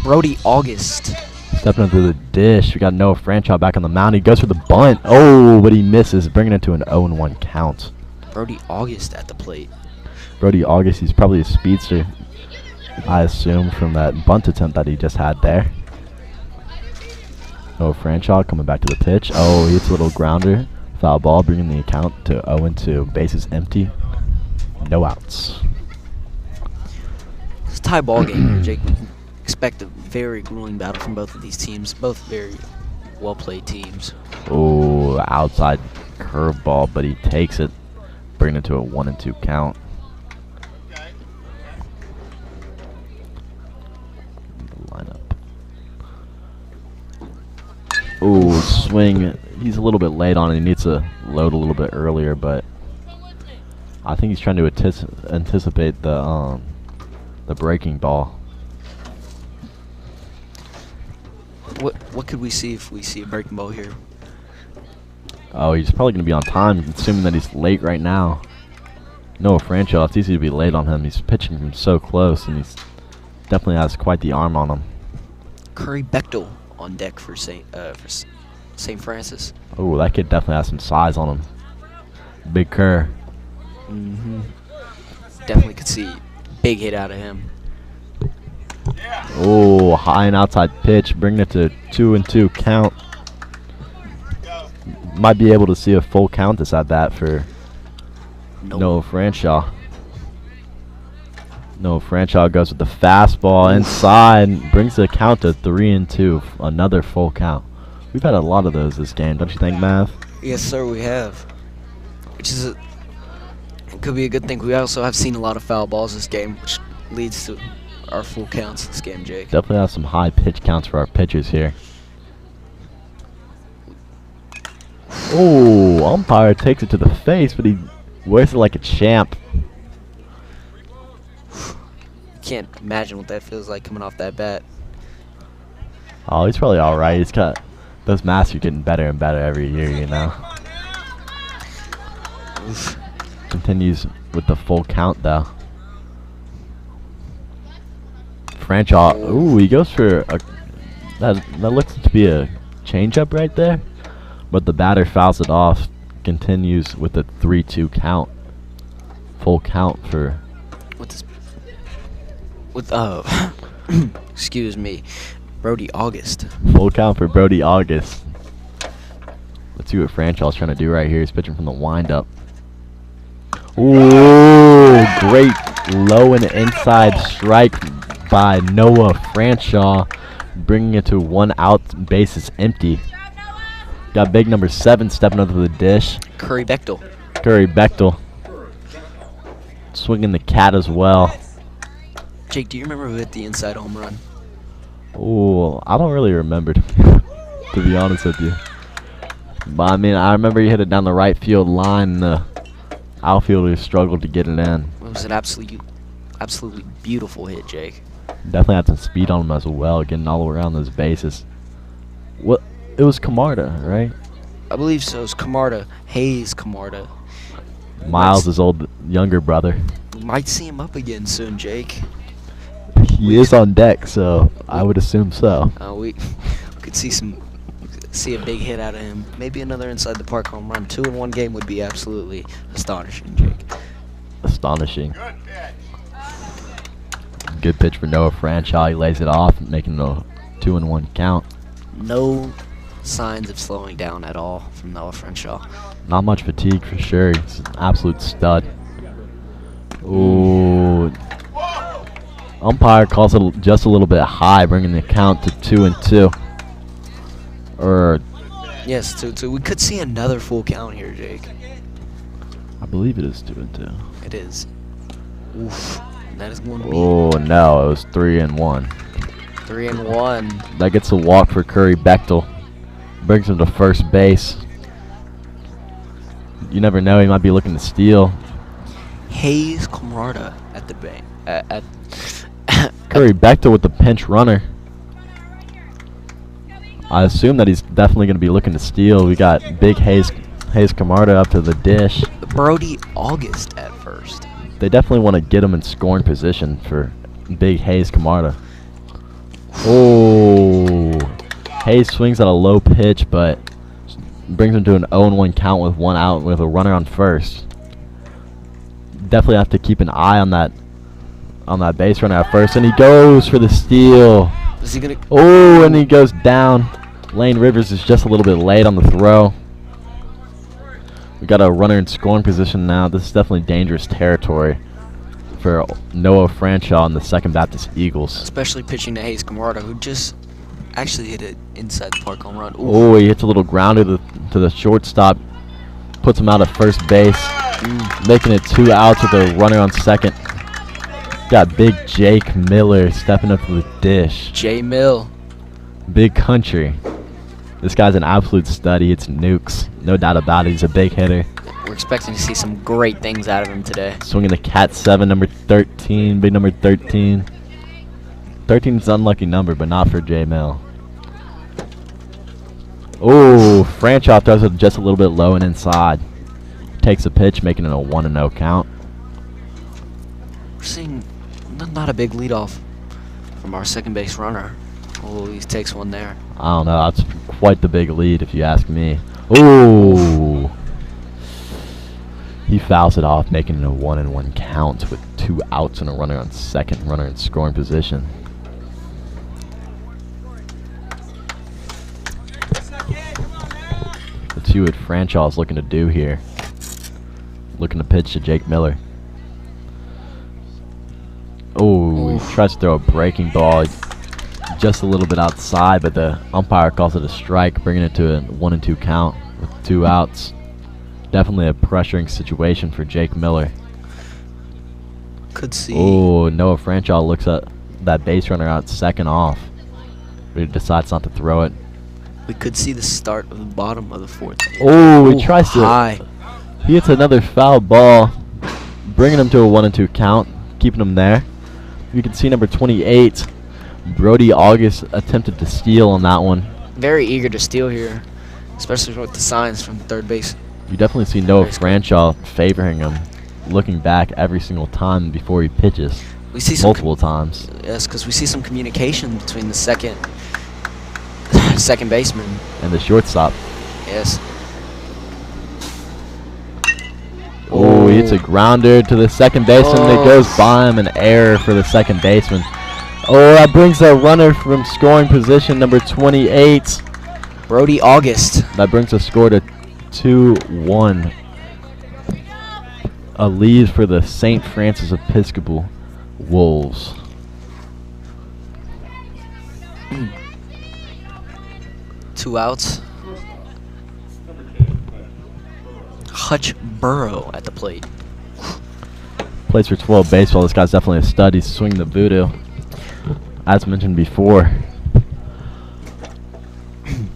Brody August. Stepping into the dish. We got Noah Franchall back on the mound. He goes for the bunt. Oh, but he misses, bringing it to an 0-1 count. Brody August at the plate. Brody August, he's probably a speedster, I assume, from that bunt attempt that he just had there. Noah Franchall coming back to the pitch. Oh, he hits a little grounder. Foul ball, bringing the account to 0-2. Bases empty. No outs. It's a tie ball game, Jake. We can expect a very grueling battle from both of these teams. Both very well-played teams. Oh, outside curveball, but he takes it, bringing it to a 1-2 count. Lineup. Oh, swing. He's a little bit late on it. He needs to load a little bit earlier, but I think he's trying to anticipate the breaking ball. What could we see if we see a breaking ball here? Oh, he's probably going to be on time, assuming that he's late right now. Noah Franchall, it's easy to be late on him. He's pitching from so close, and he's definitely has quite the arm on him. Curry Bechtel on deck for St. Francis. Oh, that kid definitely has some size on him. Big Kerr. Mm-hmm. Definitely could see big hit out of him. Oh, high and outside pitch, bringing it to 2-2 count. Might be able to see a full count this at bat for Noah Franchall. Noah Franchall goes with the fastball inside, brings the count to 3-2. Another full count. We've had a lot of those this game, don't you think, Mav? Yes, sir, we have. Which is it could be a good thing. We also have seen a lot of foul balls this game, which leads to our full counts this game, Jake. Definitely have some high pitch counts for our pitchers here. Oh, umpire takes it to the face, but he wears it like a champ. Can't imagine what that feels like coming off that bat. Oh, he's probably all right. He's got those masks are getting better and better every year, you know. Oof. continues with the full count though. Franchall, ooh, he goes for a that looks to be a changeup right there, but the batter fouls it off. Continues with a 3-2 count. Full count for. Excuse me, Brody August. Full count for Brody August. Let's see what Franchall's trying to do right here. He's pitching from the windup. Ooh, great low and inside strike by Noah Franchall, bringing it to 1 out, bases empty. Got big number 7 stepping up to the dish. Curry Bechtel. Curry Bechtel. Swinging the cat as well. Jake, do you remember who hit the inside home run? Ooh, I don't really remember, to be honest with you. But I mean, I remember he hit it down the right field line, and the outfielder struggled to get it in. It was an absolutely beautiful hit, Jake. Definitely had some speed on him as well, getting all around those bases. What? It was Camarda, right? I believe so. It's Camarda. Hayes Camarda. Miles' his younger brother. We might see him up again soon, Jake. He is on deck, so I would assume so. We could see a big hit out of him. Maybe another inside the park home run. 2 in 1 game would be absolutely astonishing, Jake. Astonishing. Good pitch for Noah Franchall. He lays it off, making a 2 in 1 count. No signs of slowing down at all from Noah Franchall. Not much fatigue for sure. He's an absolute stud. Ooh. Umpire calls it just a little bit high, bringing the count to 2-2. Yes, 2-2. We could see another full count here, Jake. I believe it is 2-2. It is. Oof. That is going to be. Oh no, it was 3-1. 3-1. That gets a walk for Curry Bechtel. Brings him to first base. You never know, he might be looking to steal. Hayes Camarda at the bank. Curry Bechtel with the pinch runner. I assume that he's definitely going to be looking to steal. We got big Hayes Camarda up to the dish. Brody August at first. They definitely want to get him in scoring position for big Hayes Camarda. Oh, Hayes swings at a low pitch, but brings him to an 0-1 count with 1 out with a runner on first. Definitely have to keep an eye on that base runner at first, and he goes for the steal. Is he gonna? Oh, and he goes down. Lane Rivers is just a little bit late on the throw. We got a runner in scoring position now. This is definitely dangerous territory for Noah Franchall and the Second Baptist Eagles. Especially pitching to Hayes Camarda, who just actually hit it inside the park home run. Ooh. Oh, he hits a little grounder to the shortstop. Puts him out at first base. Making it 2 outs with a runner on second. Got big Jake Miller stepping up to the dish. J Mill. Big country. This guy's an absolute stud. He hits nukes. No doubt about it. He's a big hitter. We're expecting to see some great things out of him today. Swinging the Cat 7, number 13. Big number 13. 13 is an unlucky number, but not for J Mill. Oh, Franchall throws it just a little bit low and inside. Takes a pitch, making it a 1-0 count. We're seeing not a big leadoff from our second base runner. Oh, he takes one there. I don't know. That's quite the big lead, if you ask me. Oh, he fouls it off, making it a 1-1 count with 2 outs and a runner on second, runner in scoring position. Let's see what Franchall is looking to do here. Looking to pitch to Jake Miller. Oh, he tries to throw a breaking ball just a little bit outside, but the umpire calls it a strike, bringing it to a 1-2 count with 2 outs. Definitely a pressuring situation for Jake Miller. Could see. Oh, Noah Franchall looks at that base runner out second off, but he decides not to throw it. We could see the start of the bottom of the 4th. Oh, he tries to. High. He hits another foul ball, bringing him to a 1-2 count, keeping him there. You can see number 28, Brody August, attempted to steal on that one. Very eager to steal here, especially with the signs from third base. You definitely see Noah Franchall favoring him. looking back every single time before he pitches. We see some multiple times. Yes, because we see some communication between the second baseman. And the shortstop. Yes. Oh, he hits a grounder to the second baseman. Oh. It goes by him, an error for the second baseman. Oh, that brings a runner from scoring position, number 28. Brody August. That brings the score to 2-1. A lead for the St. Francis Episcopal Wolves. Two outs. Hutch Burrow at the plate. Plays for 12 baseball. This guy's definitely a stud. He's swinging the voodoo. As mentioned before.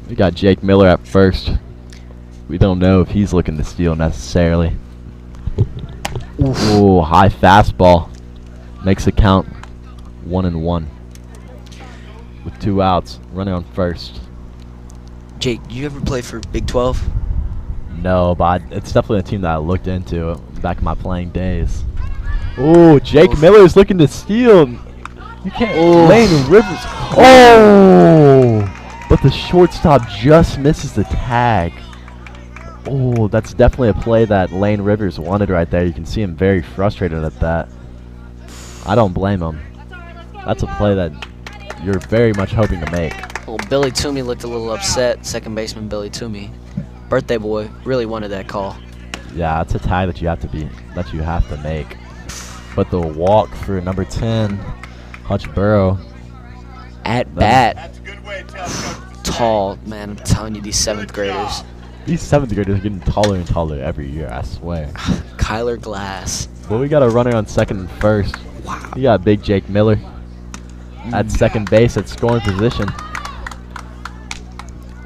We got Jake Miller at first. We don't know if he's looking to steal necessarily. Ooh, high fastball. Makes the count 1-1. With 2 outs. Running on first. Jake, you ever play for Big 12? No, but it's definitely a team that I looked into back in my playing days. Oh, Jake Miller's looking to steal. You can't. Lane Rivers. Oh, but the shortstop just misses the tag. Oh, that's definitely a play that Lane Rivers wanted right there. You can see him very frustrated at that. I don't blame him. That's a play that you're very much hoping to make. Well, Billy Toomey looked a little upset. Second baseman Billy Toomey, birthday boy, really wanted that call. Yeah, it's a tag that you have to make. But the walk for number 10, Hutch Burrow. At bat. Tall, man, I'm telling you, these 7th graders. These 7th graders are getting taller and taller every year, I swear. Kyler Glass. Well, we got a runner on second and first. Wow. We got big Jake Miller at second base at scoring position.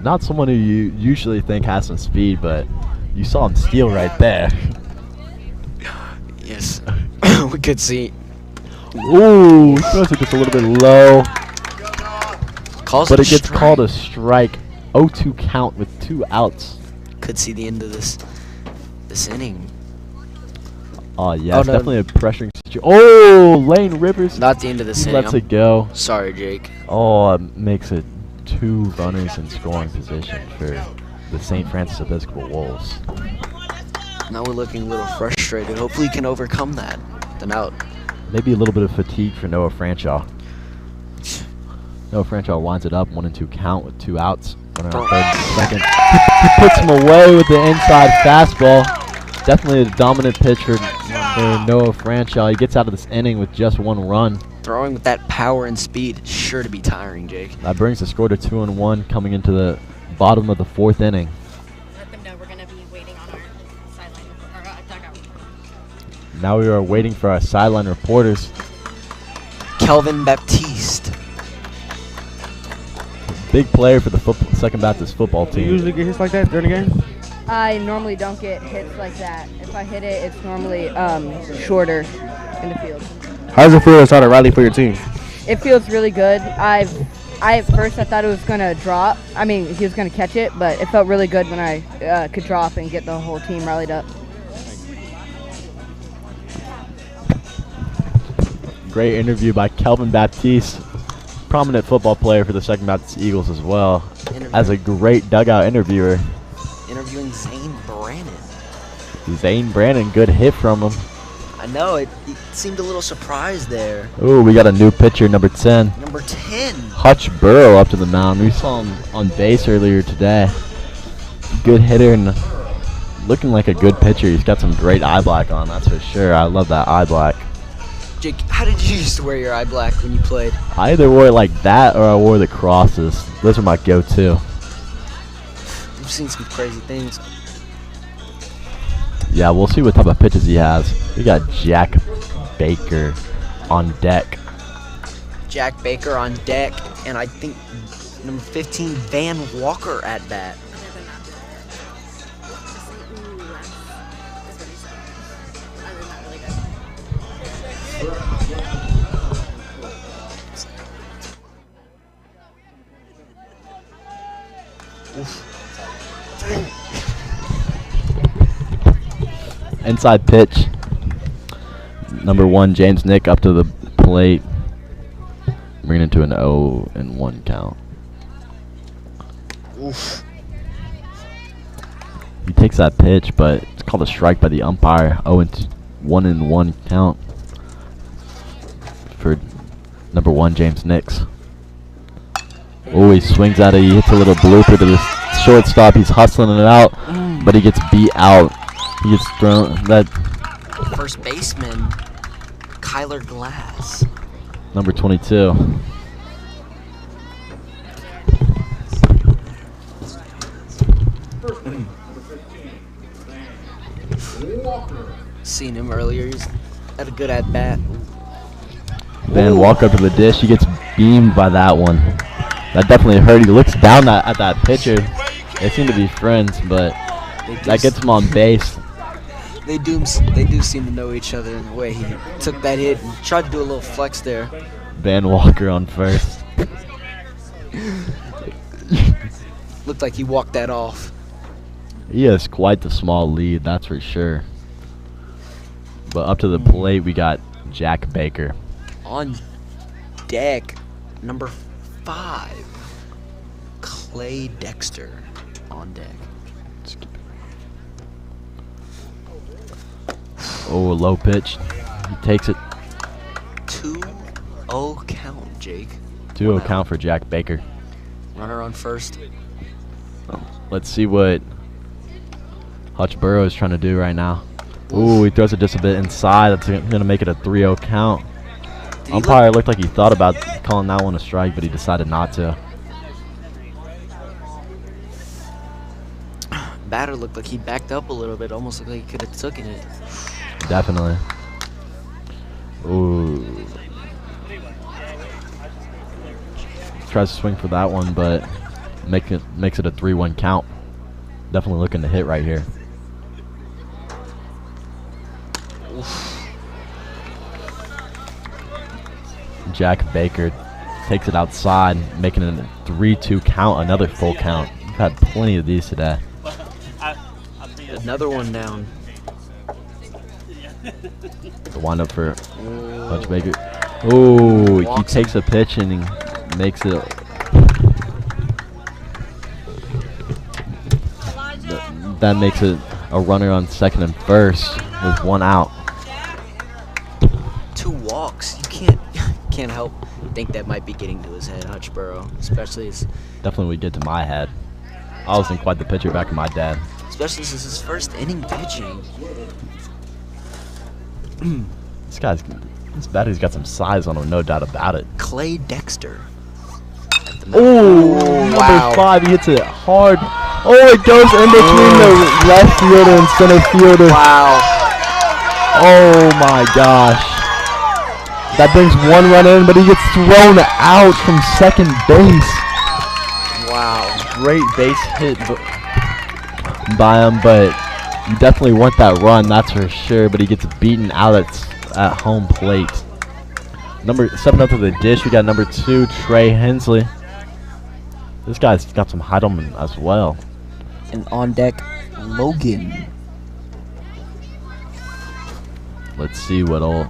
Not someone who you usually think has some speed, but you saw him steal right there. Yes. We could see. Ooh, throws it just a little bit low. But it gets strike. called a strike. 0-2 count with 2 outs. Could see the end of this inning. Oh, yeah, Oh, it's no. definitely a pressuring situation. Oh, Lane Rivers. Not the end of this He inning. lets it go. Sorry, Jake. Oh, it makes it 2 runners in scoring position for the St. Francis Episcopal Wolves. Now we're looking a little frustrated. Hopefully, he can overcome that. Then out. Maybe a little bit of fatigue for Noah Franshaw. Noah Franshaw winds it up, 1-2 count with 2 outs. Runner on third and second. He puts him away with the inside fastball. Definitely a dominant pitch for Noah Franshaw. He gets out of this inning with just 1 run. Throwing with that power and speed, sure to be tiring, Jake. That brings the score to 2-1 coming into the bottom of the 4th inning. Let them know we're going to be waiting on our sideline or dugout. Now we are waiting for our sideline reporters. Kelvin Baptiste. Big player for the Second Baptist football Do you team. usually get hits like that during the game? I normally don't get hits like that. If I hit it, it's normally shorter in the field. How does it feel to start a rally for your team? It feels really good. I at first I thought it was gonna drop. I mean, he was gonna catch it, but it felt really good when I could drop and get the whole team rallied up. Great interview by Kelvin Baptiste, prominent football player for the Second Baptist Eagles as well, as a great dugout interviewer. Interviewing Zane Brannon. Zane Brandon, good hit from him. I know, it seemed a little surprised there. Ooh, we got a new pitcher, number 10. Number 10. Hutch Burrow up to the mound. We saw him on base earlier today. Good hitter and looking like a good pitcher. He's got some great eye black on, that's for sure. I love that eye black. Jake, how did you used to wear your eye black when you played? I either wore it like that or I wore the crosses. Those are my go-to. I've seen some crazy things. Yeah, we'll see what type of pitches he has. We got Jack Baker on deck. Jack Baker on deck, and I think number 15, Van Walker at bat. Inside pitch. Number 1, James Nick up to the plate. Bringing it to an 0-1 count. Oof. He takes that pitch, but it's called a strike by the umpire. 1-1 count for number 1, James Nix. Oh, he swings at it. He hits a little blooper to the shortstop. He's hustling it out, but he gets beat out. He gets thrown. That First baseman, Kyler Glass. number 22. Seen him earlier. He's had a good at bat. Van Walker up to the dish. He gets beamed by that one. That definitely hurt. He looks down at that pitcher. They seem to be friends, but that gets him on base. They do seem to know each other in the way he took that hit and tried to do a little flex there. Van Walker on first. Looked like he walked that off. He has quite the small lead, that's for sure. But up to the plate, we got Jack Baker. On deck, number 5, Clay Dexter on deck. Oh, a low pitch. He takes it. 2-0 count, Jake. 2-0 count for Jack Baker. Runner on first. Let's see what Hutch Burrow is trying to do right now. Ooh, he throws it just a bit inside. That's going to make it a 3-0 count. Umpire looked like he thought about calling that one a strike, but he decided not to. Batter looked like he backed up a little bit. Almost looked like he could have taken it. Definitely. Ooh. Tries to swing for that one, but makes it a 3-1 count. Definitely looking to hit right here. Jack Baker takes it outside, making it a 3-2 count, another full count. We've had plenty of these today. Another one down. The windup for Hutch Baker. Ooh, he takes a pitch and he makes it. That makes it a runner on second and first with 1 out. 2 walks. You can't help think that might be getting to his head, Hutch Burrow. Especially Definitely would get to my head. I wasn't quite the pitcher back in my dad. especially since his first inning pitching. This batter's got some size on him, no doubt about it. Clay Dexter. Oh, number 5, he hits it hard. Oh, it goes in between the left fielder and center fielder. Wow. Oh my gosh. That brings 1 run in, but he gets thrown out from second base. Wow. Great base hit by him, but you definitely want that run, that's for sure. But he gets beaten out at home plate. Number 7 up to the dish, we got number 2, Trey Hensley. This guy's got some height on him as well. And on deck, Logan. Let's see what old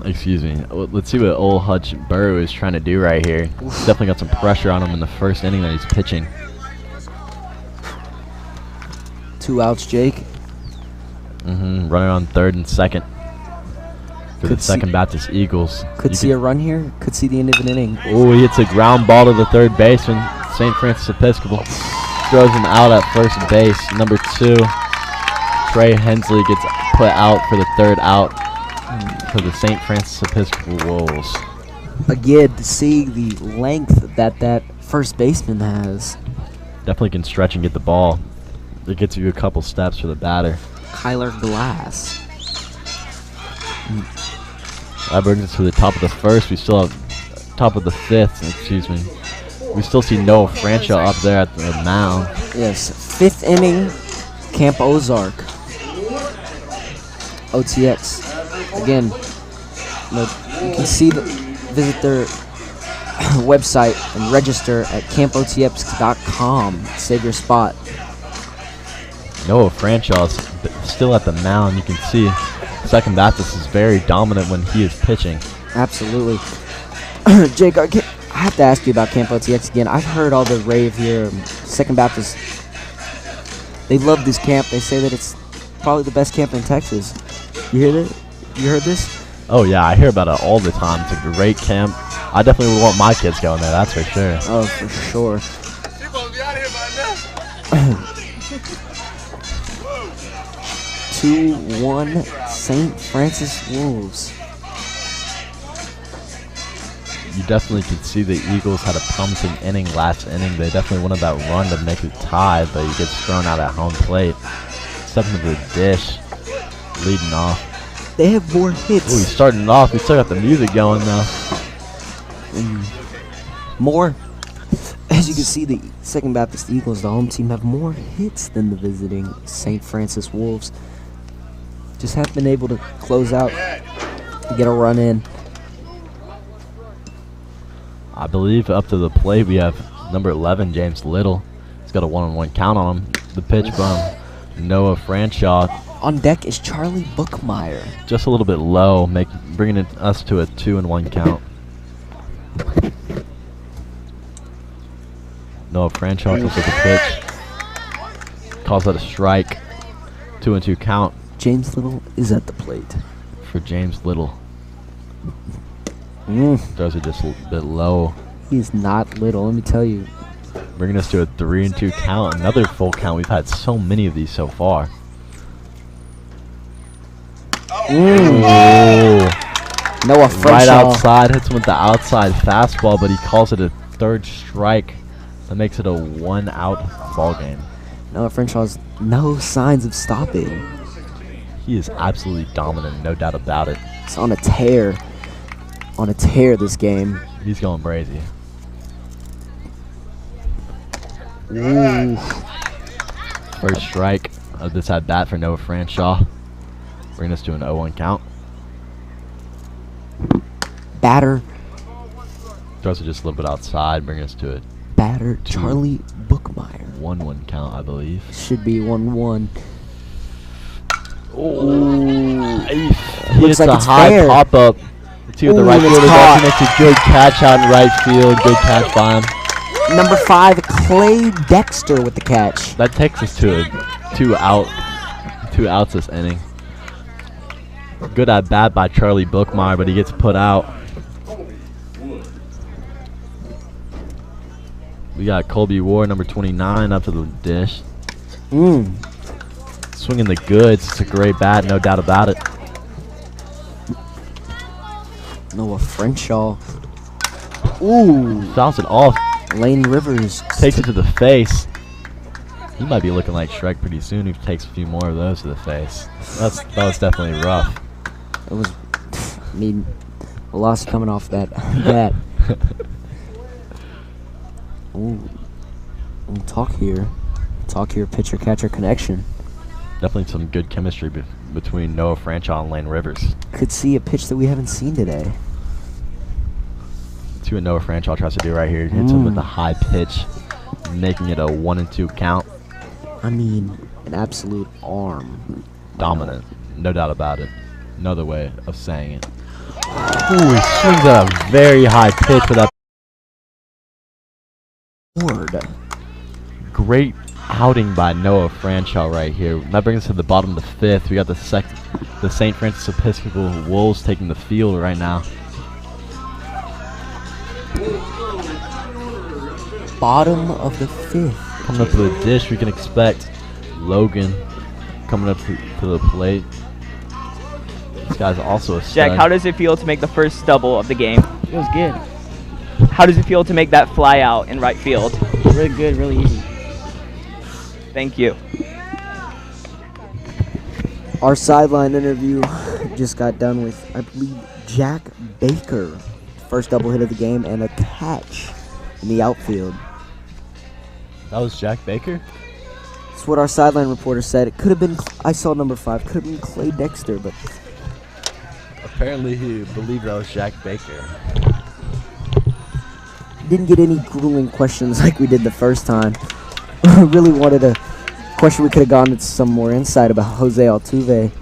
excuse me. Let's see what old Hutch Burrow is trying to do right here. Definitely got some pressure on him in the first inning that he's pitching. 2 outs, Jake. Runner on third and second. For the second Baptist Eagles. Could see a run here. Could see the end of an inning. Oh, he hits a ground ball to the third baseman. St. Francis Episcopal throws him out at first base. Number 2, Trey Hensley gets put out for the 3rd out for the St. Francis Episcopal Wolves. Again, to see the length that first baseman has. Definitely can stretch and get the ball. It gets you a couple steps for the batter. Kyler Glass. That brings us to the top of the first. We still have top of the 5th, excuse me. We still see Noah Francho up there at the mound. Yes, 5th inning, Camp Ozark. OTX. Again, you can visit their website and register at campotx.com. Save your spot. Noah Franchaw's still at the mound. You can see Second Baptist is very dominant when he is pitching. Absolutely. Jake, I have to ask you about Camp OTX again. I've heard all the rave here. Second Baptist, they love this camp. They say that it's probably the best camp in Texas. You hear that? You heard this? Oh yeah, I hear about it all the time. It's a great camp. I definitely would want my kids going there, that's for sure. Oh, for sure. You're going to be out of here by now. 2-1 St. Francis Wolves. You definitely could see the Eagles had a promising inning last inning. They definitely wanted that run to make it tie, but he gets thrown out at home plate. Stepping to the dish, leading off. They have more hits. Ooh, he's starting it off. We still got the music going though. More. As you can see, the Second Baptist Eagles, the home team, have more hits than the visiting St. Francis Wolves. Just haven't been able to close out, get a run in. I believe up to the plate we have number 11, James Little. He's got a 1-on-1 count on him. The pitch from Noah Franchaw. On deck is Charlie Bookmeyer. Just a little bit low, bringing us to a 2-1 count. Noah Franchaw comes with the pitch. Calls that a strike. 2-2 count. James Little is at the plate. For James Little. Throws it just a little bit low. He's not little, let me tell you. Bringing us to a 3-2 count. Another full count. We've had so many of these so far. Noah Franchaw. Right outside. Hits him with the outside fastball, but he calls it a third strike. That makes it a 1-out ball game. Noah Franchaw has no signs of stopping. He is absolutely dominant, no doubt about it. It's on a tear. On a tear this game. He's going crazy. Ooh. First strike of this at bat for Noah Franchaw. Bringing us to an 0-1 count. Batter. Throws it just a little bit outside, bringing us to a Batter Charlie Bookmeyer. 1-1 count, I believe. Should be 1-1. He Looks hits like a it's high fair. pop up to the right Ooh, fielder. it's caught. Makes a good catch out in right field. Good catch by him. Number 5, Clay Dexter with the catch. That takes us to a 2 outs this inning. Good at bat by Charlie Bookmeyer, but he gets put out. We got Colby Ward, number 29, up to the dish. Swinging the goods. It's a great bat, no doubt about it. Noah Franchaw. Ooh. Fouls it off. Lane Rivers. Takes it to the face. He might be looking like Shrek pretty soon if he takes a few more of those to the face. That was definitely rough. It was, I mean, a loss coming off that bat. Ooh. Talk here, pitcher-catcher connection. Definitely some good chemistry between Noah Franchaw and Lane Rivers. Could see a pitch that we haven't seen today. See what Noah Franchaw tries to do right here. He hits him with a high pitch, making it a 1-2 count. I mean, an absolute arm. Dominant, no doubt about it. Another way of saying it. Ooh, he swings at a very high pitch with that. Great outing by Noah Franchaw right here. That brings us to the bottom of the 5th. We got the St. Francis Episcopal Wolves taking the field right now. Bottom of the 5th. Coming up to the dish, we can expect Logan coming up to the plate. This guy's also a stud. Jack, how does it feel to make the first double of the game? Feels good. How does it feel to make that fly out in right field? Really good, really easy. Thank you. Our sideline interview just got done with, I believe, Jack Baker. First double hit of the game and a catch in the outfield. That was Jack Baker? That's what our sideline reporter said. It could have been, I saw number 5, could have been Clay Dexter, but Apparently he believed that was Jack Baker. didn't get any grueling questions like we did the first time. Really wanted to Question we could have gotten some more insight about Jose Altuve.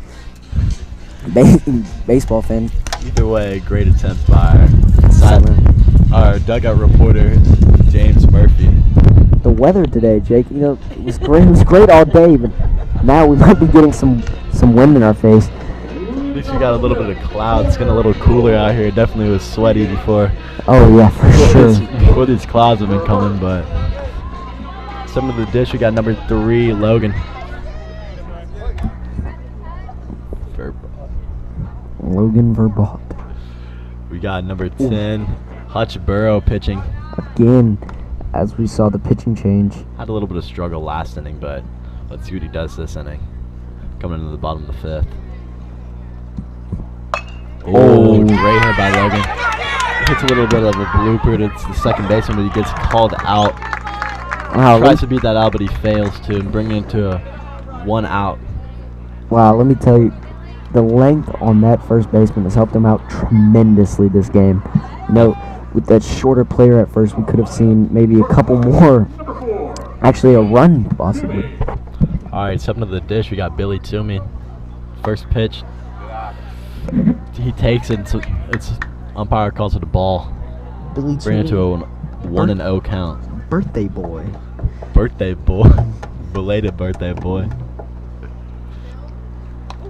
Baseball fan. Either way, great attempt by our dugout reporter, James Murphy. The weather today, Jake, you know, it was great. It was great all day, but now we might be getting some wind in our face. At least we got a little bit of clouds. It's getting a little cooler out here. It definitely was sweaty before. Oh yeah, for sure. Before these clouds have been coming, but some of the dish, we got number 3, Logan. Logan Verbaut. We got number 10, Hutch Burrow pitching. Again, as we saw the pitching change. Had a little bit of struggle last inning, but let's see what he does this inning. Coming into the bottom of the 5th. Oh, great hit by Logan. Hits a little bit of a blooper. It's the second baseman, but he gets called out. Wow, Tries to beat that out, but he fails to bring it into a 1 out. Wow, let me tell you, the length on that first baseman has helped him out tremendously this game. You know, with that shorter player at first, we could have seen maybe a couple more. Actually, a run, possibly. All right, stepping to the dish, we got Billy Toomey. First pitch. He takes it, so it's umpire calls it a ball. Billy Bring it Toomey. to a 1-0 count. Birthday boy. Birthday boy. Belated birthday boy.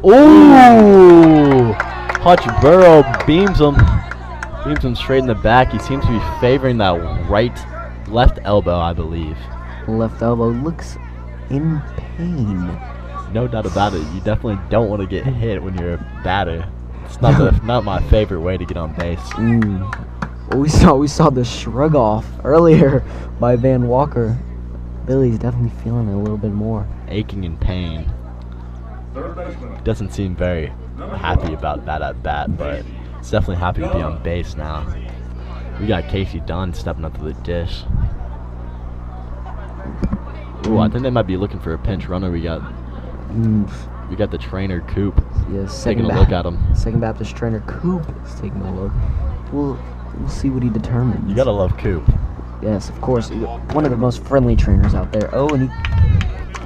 Ooh! Hutch Burrow beams him straight in the back. He seems to be favoring that left elbow, I believe. Left elbow looks in pain. No doubt about it. You definitely don't want to get hit when you're a batter. It's not my favorite way to get on base. We saw the shrug off earlier by Van Walker. Billy's definitely feeling it a little bit more. Aching in pain. Doesn't seem very happy about that at bat, but it's definitely happy to be on base now. We got Casey Dunn stepping up to the dish. Ooh, I think they might be looking for a pinch runner. We got the trainer Coop. Yes, taking a look at him. Second Baptist trainer Coop is taking a look. We'll see what he determines. You gotta love Coop. Yes, of course. One of the most friendly trainers out there. Oh, and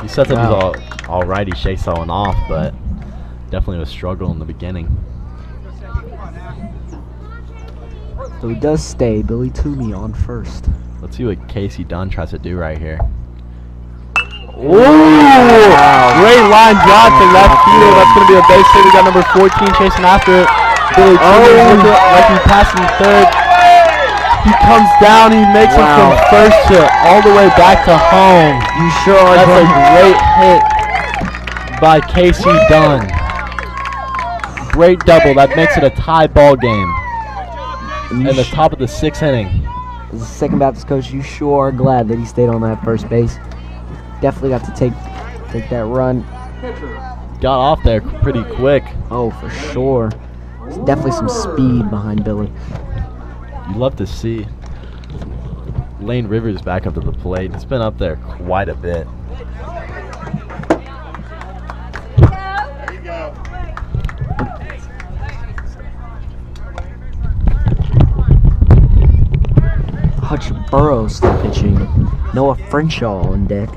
he sets up his all right. He shakes that one off, but definitely a struggle in the beginning. So he does stay. Billy Toomey on first. Let's see what Casey Dunn tries to do right here. Ooh! Wow. Great line drive to left field. That's going to be a base hit. We got number 14 chasing after it. Billy Toomey like he's passing third. He comes down. He makes it from first to all the way back to home. You sure are. That's a great hit by Casey Dunn. Great double. That makes it a tie ball game. At the top of the 6th inning. As a Second Baptist coach, you sure are glad that he stayed on that first base. Definitely got to take that run. Got off there pretty quick. Oh, for sure. There's definitely some speed behind Billy. You love to see Lane Rivers back up to the plate. He's been up there quite a bit. There you go. Hutch Burrow still pitching. Noah Frenshaw on deck.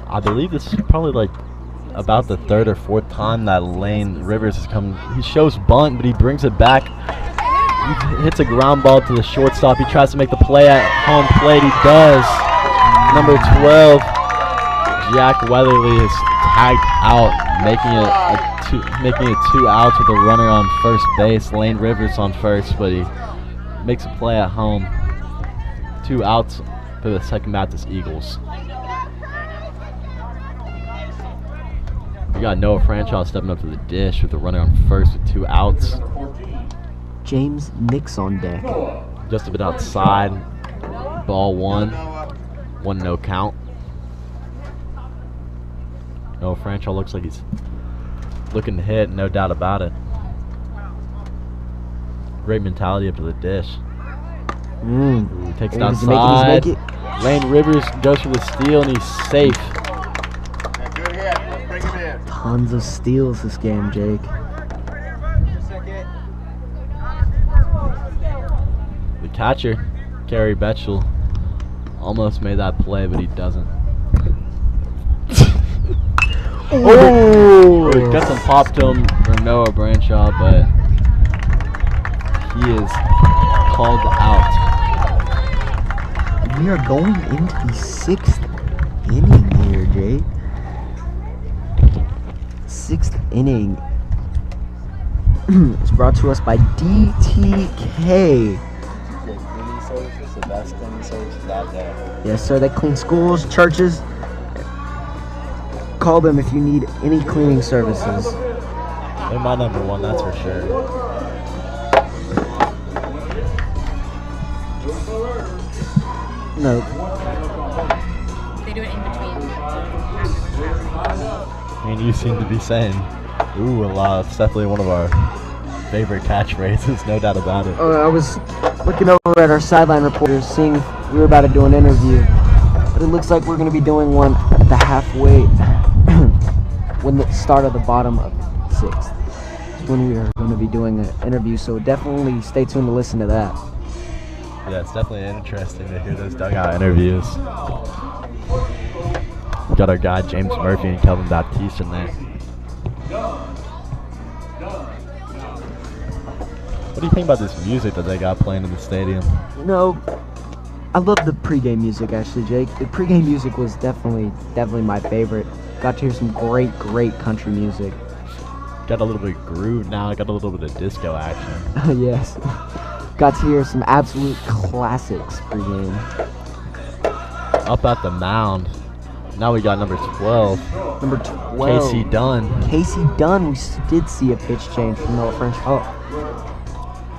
I believe this is probably like about the 3rd or 4th time that Lane Rivers has come. He shows bunt, but he brings it back. He hits a ground ball to the shortstop. He tries to make the play at home plate. He does. Number 12, Jack Weatherly is tagged out, making it 2 outs with a runner on first base. Lane Rivers on first, but he makes a play at home. 2 outs for the Second Baptist Eagles. We got Noah Franchot stepping up to the dish with a runner on first with 2 outs. James Nix on deck. Just a bit outside. Ball 1. 1-0 count. Noah Franchot looks like he's looking to hit, no doubt about it. Great mentality up to the dish. Ooh, takes it outside. Lane Rivers goes for the steal and he's safe. Good hit. Let's bring him in. Tons of steals this game, Jake. The catcher, Gary Betchel, almost made that play, but he doesn't. Oh! Got some pop to him for Noah Branshaw, but he is called out. We are going into the 6th inning here, Jake. 6th inning. It's brought to us by DTK. Cleaning services, the best cleaning services out there. Yes, sir. They clean schools, churches. Call them if you need any cleaning services. They're my number one, that's for sure. No. They do it in between. I mean, you seem to be saying, ooh, a lot. It's definitely one of our favorite catchphrases, no doubt about it. I was looking over at our sideline reporters, seeing if we were about to do an interview. But it looks like we're going to be doing one at the halfway, when the start of the bottom of 6th. It's when we are going to be doing an interview, so definitely stay tuned to listen to that. Yeah, it's definitely interesting to hear those dugout interviews. We got our guy James Murphy and Kelvin Baptiste in there. What do you think about this music that they got playing in the stadium? You know, I love the pregame music, actually, Jake. The pregame music was definitely my favorite. Got to hear some great country music. Got a little bit of groove now. Got a little bit of disco action. Yes. Got to hear some absolute classics pregame. Up at the mound. Now we got number 12. Number 12. Casey Dunn. Casey Dunn. We did see a pitch change from Noah French. Oh.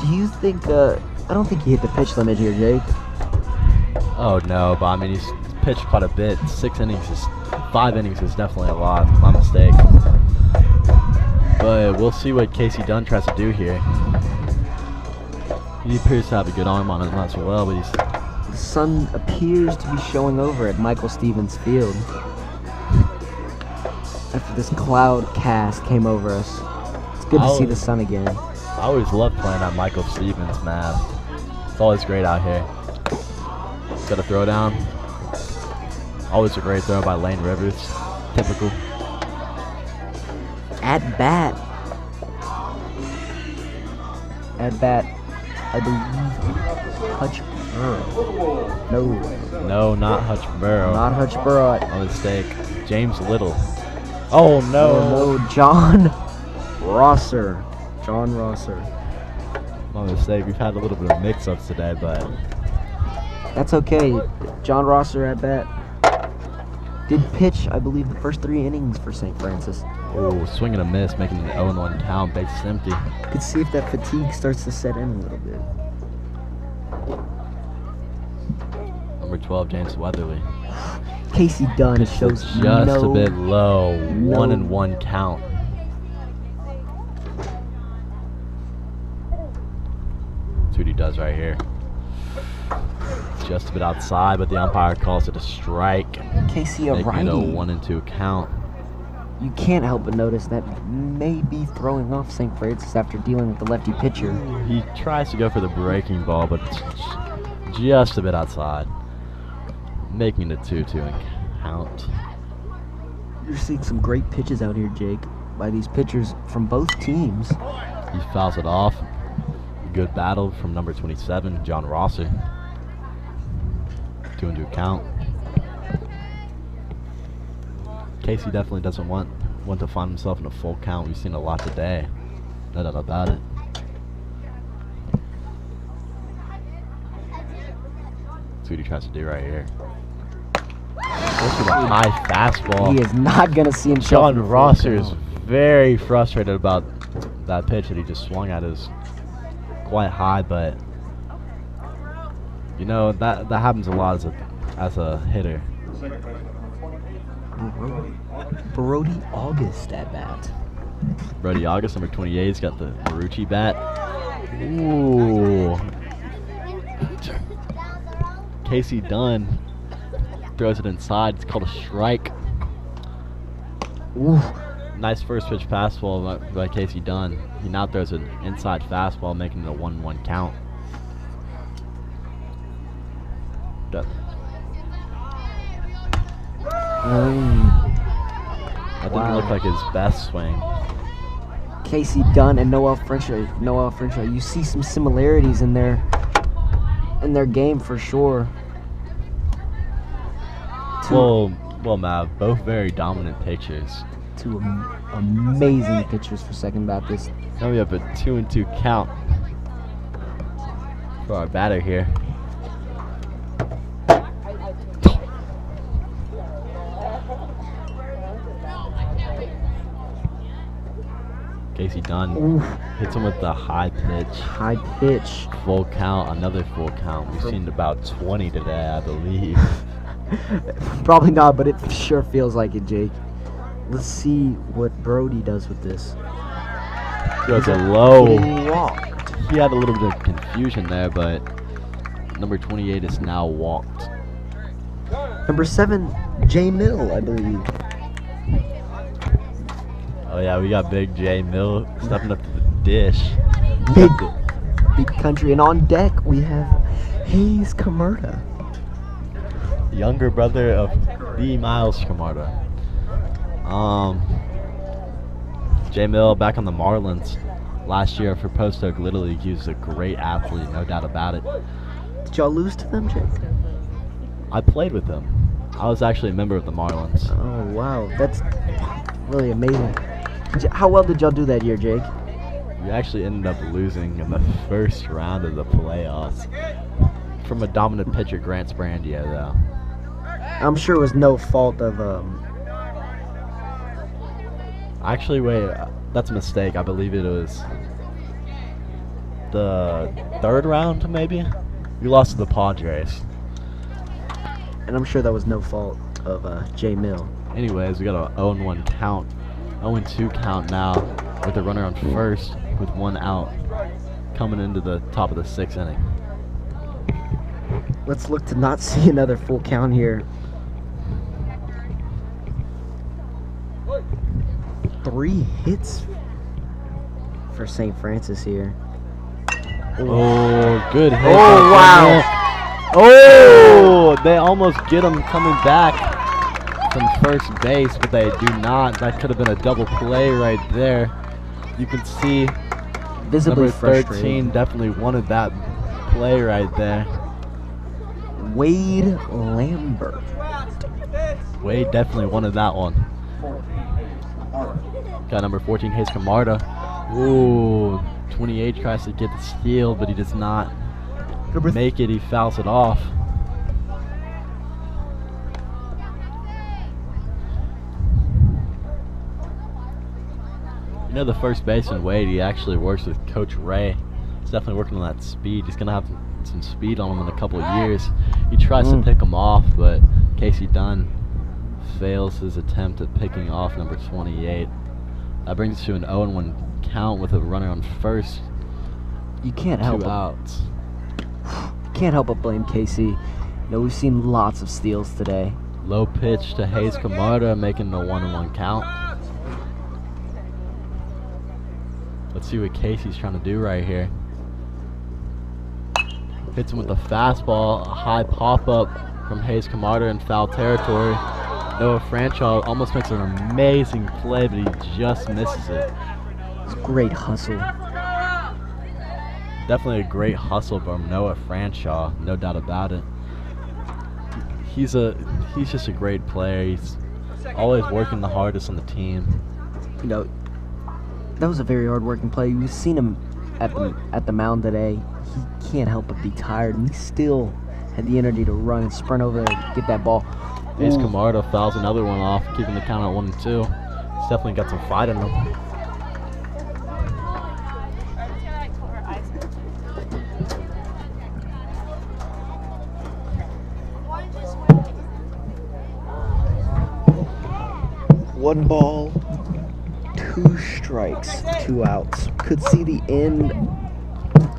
Do you think, I don't think he hit the pitch limit here, Jake. Oh no, but I mean he's pitched quite a bit. 5 innings is definitely a lot. My mistake. But we'll see what Casey Dunn tries to do here. He appears to have a good arm on him as well, but the sun appears to be showing over at Michael Stevens Field. After this cloud cast came over us. It's good to see the sun again. I always love playing at Michael Stevens, man. It's always great out here. Got a throw down. Always a great throw by Lane Rivers. Typical. At bat. At bat, I believe Hutch Burrow. No, not Hutch Burrow. Not Hutch Burrow. My mistake. James Little. Oh no. No, John Rosser. John Rosser. My mistake. We've had a little bit of mix-ups today, but that's okay. John Rosser at bat did pitch, I believe, the first 3 innings for St. Francis. Oh, swing and a miss, making an 0-1 count, bases empty. Could see if that fatigue starts to set in a little bit. Number 12, James Weatherly. Casey Dunn shows just a bit low. 1-1 count. That's what he does right here. Just a bit outside, but the umpire calls it a strike. Casey, a righty. Making it a 1-2 count. You can't help but notice that may be throwing off St. Francis after dealing with the lefty pitcher. He tries to go for the breaking ball, but it's just a bit outside. Making it 2-2 count. You're seeing some great pitches out here, Jake, by these pitchers from both teams. He fouls it off. Good battle from number 27, John Rosser. 2-2 count. Casey definitely doesn't want to find himself in a full count. We've seen a lot today. No doubt about it. That's what he tries to do right here. Goes for the high fastball. He is not going to see himself. John Rosser is very frustrated about that pitch that he just swung at. Is quite high, but you know that happens a lot as a hitter. Brody August at bat. Brody August, number 28, he's got the Marucci bat. Ooh. Casey Dunn throws it inside. It's called a strike. Ooh. Nice first pitch fastball by Casey Dunn. He now throws an inside fastball, making it a 1-1 count. That didn't look like his best swing. Casey Dunn and Noel French, you see some similarities in their game for sure. Well, Matt, both very dominant pitchers. Two amazing pitchers for Second Baptist. Now we have a 2-2 count for our batter here. Casey Dunn hits him with the high pitch. High pitch. Full count, another full count. We've seen about 20 today, I believe. Probably not, but it sure feels like it, Jake. Let's see what Brody does with this. Goes a low. Walked. He had a little bit of confusion there, but number 28 is now walked. Number 7, Jay Mill, I believe. Oh yeah, we got Big J Mill stepping up to the dish. Big country, and on deck we have Hayes Camerta, Younger brother of the Miles Camarda. J Mill back on the Marlins last year for Post Oak Little League. He was a great athlete, no doubt about it. Did y'all lose to them, Jake? I played with them. I was actually a member of the Marlins. Oh wow, that's really amazing. How well did y'all do that year, Jake? We actually ended up losing in the first round of the playoffs from a dominant pitcher, Grant Sprandia, though. I'm sure it was no fault of Actually, wait, that's a mistake. I believe it was the third round, maybe. We lost to the Padres. And I'm sure that was no fault of Jay Mill. Anyways, we got an 0-1 count. 0-2 count now with a runner on first with 1 out coming into the top of the 6th inning. Let's look to not see another full count here. 3 hits for St. Francis here. Oh, good hit. Oh, wow. Oh, they almost get him coming back from first base, but they do not. That could have been a double play right there. You can see Visibly number 13 frustrated. definitely wanted that play right there. Wade Lambert. Wade definitely wanted that one. Got number 14, Hayes Camarda. Ooh, 28 tries to get the steal, but he does not make it. He fouls it off. You know, the first baseman, Wade, he actually works with Coach Ray. He's definitely working on that speed. He's going to have some speed on him in a couple of years. He tries to pick him off, but Casey Dunn fails his attempt at picking off number 28. That brings us to an 0-1 count with a runner on first. You can't help 2 outs. Can't help but blame Casey. You know, we've seen lots of steals today. Low pitch to Hayes Camarda, making the 1-1 count. Let's see what Casey's trying to do right here. Hits him with a fastball, a high pop-up from Hayes Camarda in foul territory. Noah Franchall almost makes an amazing play, but he just misses it. It's great hustle. Definitely a great hustle from Noah Franchall, no doubt about it. He's just a great player. He's always working the hardest on the team. You know, that was a very hard-working play. We've seen him at the mound today. He can't help but be tired, and he still had the energy to run and sprint over there and get that ball. Hayes Camarda fouls another one off, keeping the count at 1-2. He's definitely got some fight in him. One ball, 2 strikes, 2 outs. Could see the end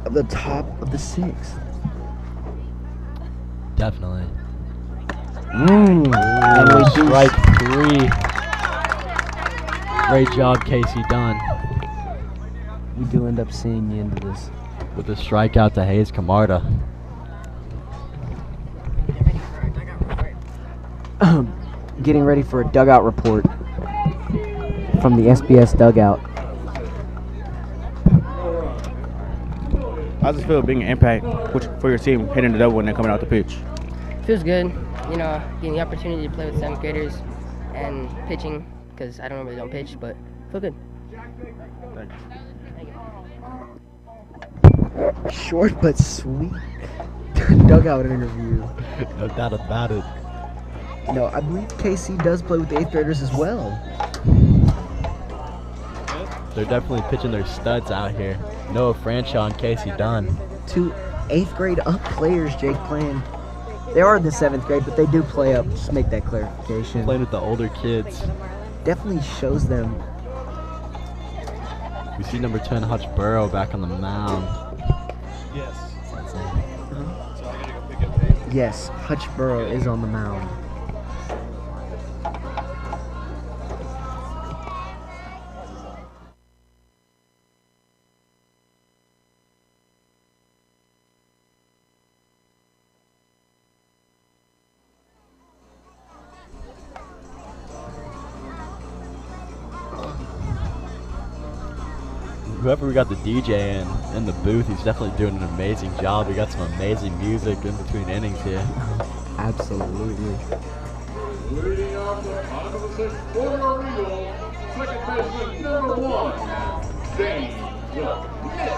of the top of the 6th. Definitely. And we do Strike 3. Great job, Casey Dunn. We do end up seeing the end of this. With a strikeout to Hayes Camarda. Getting ready for a dugout report. from the SBS dugout. How does it feel being an impact for your team, hitting the double and then coming out the pitch? Feels good, you know, getting the opportunity to play with 7th graders and pitching, because I don't really don't pitch, but feel good. Thanks. Short but sweet dugout interview. No doubt about it. No, I believe KC does play with the 8th graders as well. They're definitely pitching their studs out here. Noah Franshaw and Casey Dunn. 2 8th grade up players, Jake, playing. They are in the 7th grade, but they do play up. Just make that clarification. Playing with the older kids. Definitely shows them. We see number 10, Hutch Burrow, back on the mound. Yes. Yes, Hutch Burrow is on the mound. Whoever we got the DJ in the booth, he's definitely doing an amazing job. We got some amazing music in between innings here. Absolutely. Leading off the bottom of the 6th for your Eagles, second baseman number 1, James Nix.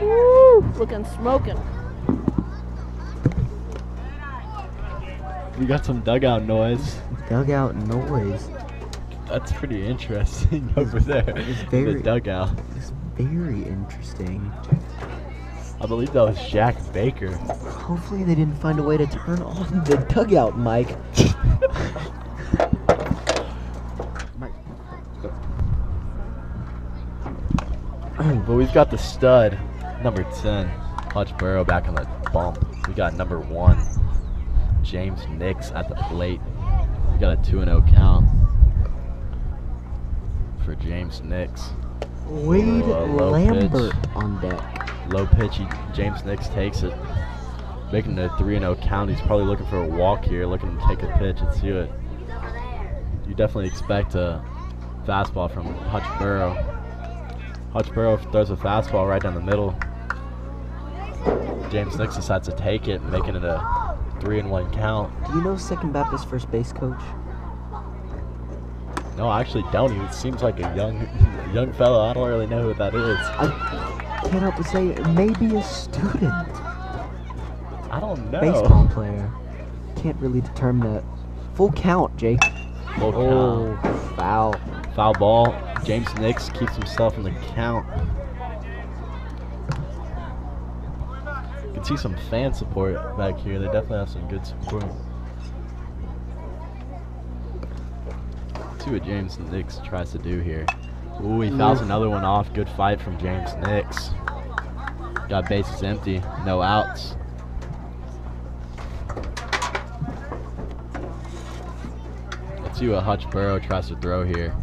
Woo! Looking smoking. We got some dugout noise. Dugout noise. That's pretty interesting over there. It's in very the dugout. It's very interesting. I believe that was Jack Baker. Hopefully they didn't find a way to turn on the dugout mic. But we've got the stud, number 10, Hutch Burrow, back on the bump. We got number 1, James Nix, at the plate. We got a 2-0 count for James Nix. Wade Low Lambert pitch. on deck. Low pitch, James Nix takes it, making it a 3-0 count. He's probably looking for a walk here, looking to take a pitch and see it. You definitely expect a fastball from Hutch Burrow. Hutch Burrow throws a fastball right down the middle. James Nix decides to take it, making it a 3-1 count. Do you know Second Baptist first base coach? No, I actually don't. He seems like a young fellow. I don't really know who that is. I can't help but say maybe a student. I don't know. Baseball player. Can't really determine that. Full count, Jake. Full count. Foul. Foul ball. James Nix keeps himself in the count. You can see some fan support back here. They definitely have some good support. See what James Nix tries to do here. Ooh, he fouls another one off. Good fight from James Nix. Got bases empty. No outs. Let's see what Hutch Burrow tries to throw here.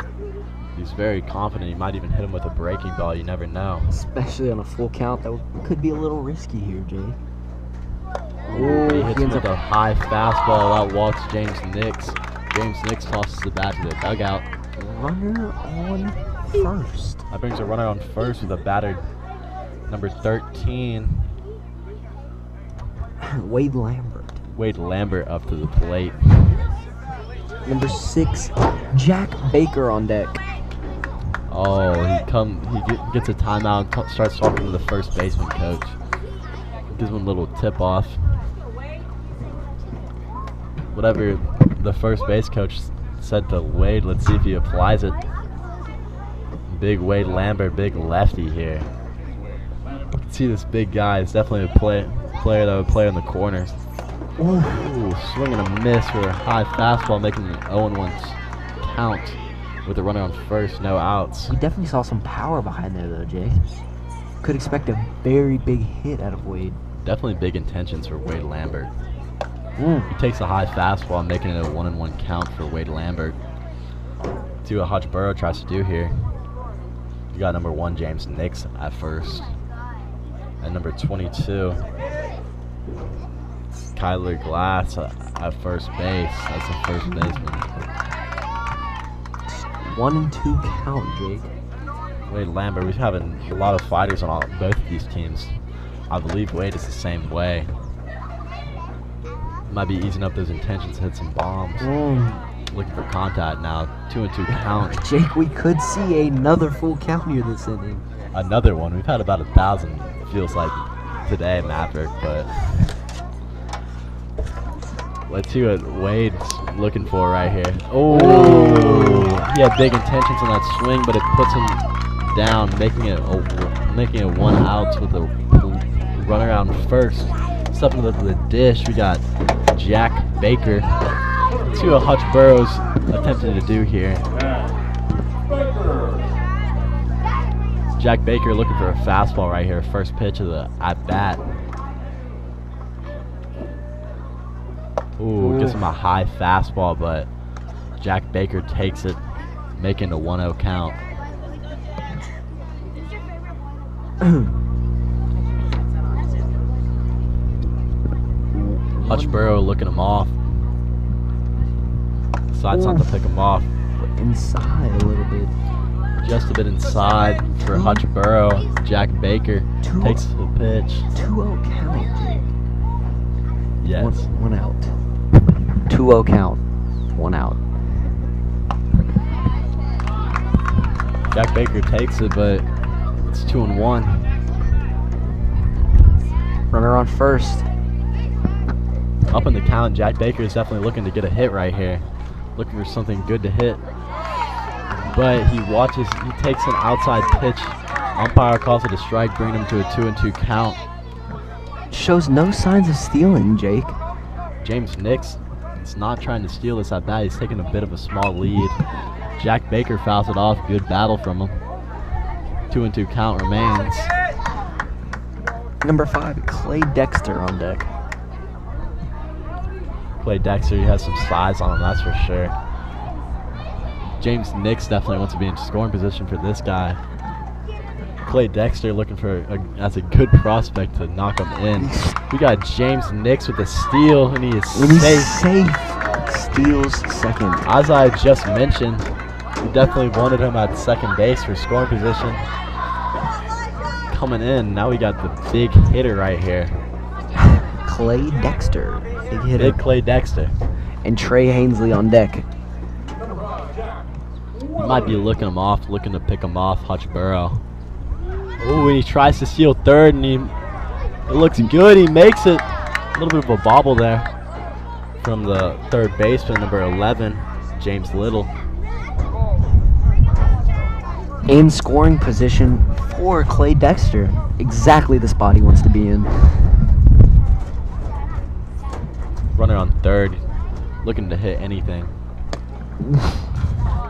He's very confident. He might even hit him with a breaking ball. You never know. Especially on a full count. That could be a little risky here, Jay. Ooh, he hits him with a high fastball. Out walks James Nix. James Nix tosses the bat to the dugout. Runner on first. That brings a runner on first with a batter number 13. Wade Lambert. Wade Lambert up to the plate. Number 6, Jack Baker on deck. Oh, he gets a timeout and starts talking to the first baseman coach. Gives him a little tip off. Whatever the first base coach said to Wade, let's see if he applies it. Big Wade Lambert, big lefty here. You can see this big guy is definitely a player that would play in the corners. Ooh, swing and a miss for a high fastball, making an 0-1 count with a runner on first, no outs. We definitely saw some power behind there, though, Jay. Could expect a very big hit out of Wade. Definitely big intentions for Wade Lambert. He takes a high fastball, making it a 1-1 count for Wade Lambert. See what Hutch Burrow tries to do here. You got number 1, James Nix at first. And number 22, Kyler Glass at first base. That's the first baseman. 1-2 count, Jake. Wade Lambert, we're having a lot of fighters on both of these teams. I believe Wade is the same way. Might be easing up those intentions to hit some bombs. Looking for contact now. 2-2 count. Jake, we could see another full count here this inning. Another one. We've had about 1,000, it feels like, today, Maverick, but let's see what Wade's looking for right here. Oh, he had big intentions on that swing, but it puts him down, making it 1 out with a run around first. Stepping to the dish, we got Jack Baker. Let's see what Hutch Burroughs attempting to do here. Jack Baker looking for a fastball right here. First pitch of the at-bat. Ooh, gets him a high fastball, but Jack Baker takes it, making a 1-0 count. Hutch Burrow looking him off. Decides not to pick him off. Inside a little bit. Just a bit inside for Hutch Burrow. Jack Baker takes the pitch. 2-0 count, Jake. Yes. One out. 2-0 count. 1 out. Jack Baker takes it, but it's 2-1. Runner on first. Up in the count, Jack Baker is definitely looking to get a hit right here. Looking for something good to hit. But he takes an outside pitch. Umpire calls it a strike, bringing him to a 2-2 count. Shows no signs of stealing, Jake. James Nix is not trying to steal this at bat. He's taking a bit of a small lead. Jack Baker fouls it off. Good battle from him. 2-2 count remains. Number 5, Clay Dexter on deck. Clay Dexter, he has some size on him, that's for sure. James Nix definitely wants to be in scoring position for this guy. Clay Dexter looking as a good prospect to knock him in. We got James Nix with a steal, and he is safe. Steals second. As I just mentioned, we definitely wanted him at second base for scoring position. Coming in, now we got the big hitter right here. Clay Dexter, big hitter. Big Clay Dexter. And Trey Hainsley on deck. He might be looking to pick him off, Hutch Burrow. Oh, and he tries to steal third, and it looks good. He makes it. A little bit of a bobble there from the third baseman, number 11, James Little. In scoring position for Clay Dexter. Exactly the spot he wants to be in. Runner on third, looking to hit anything.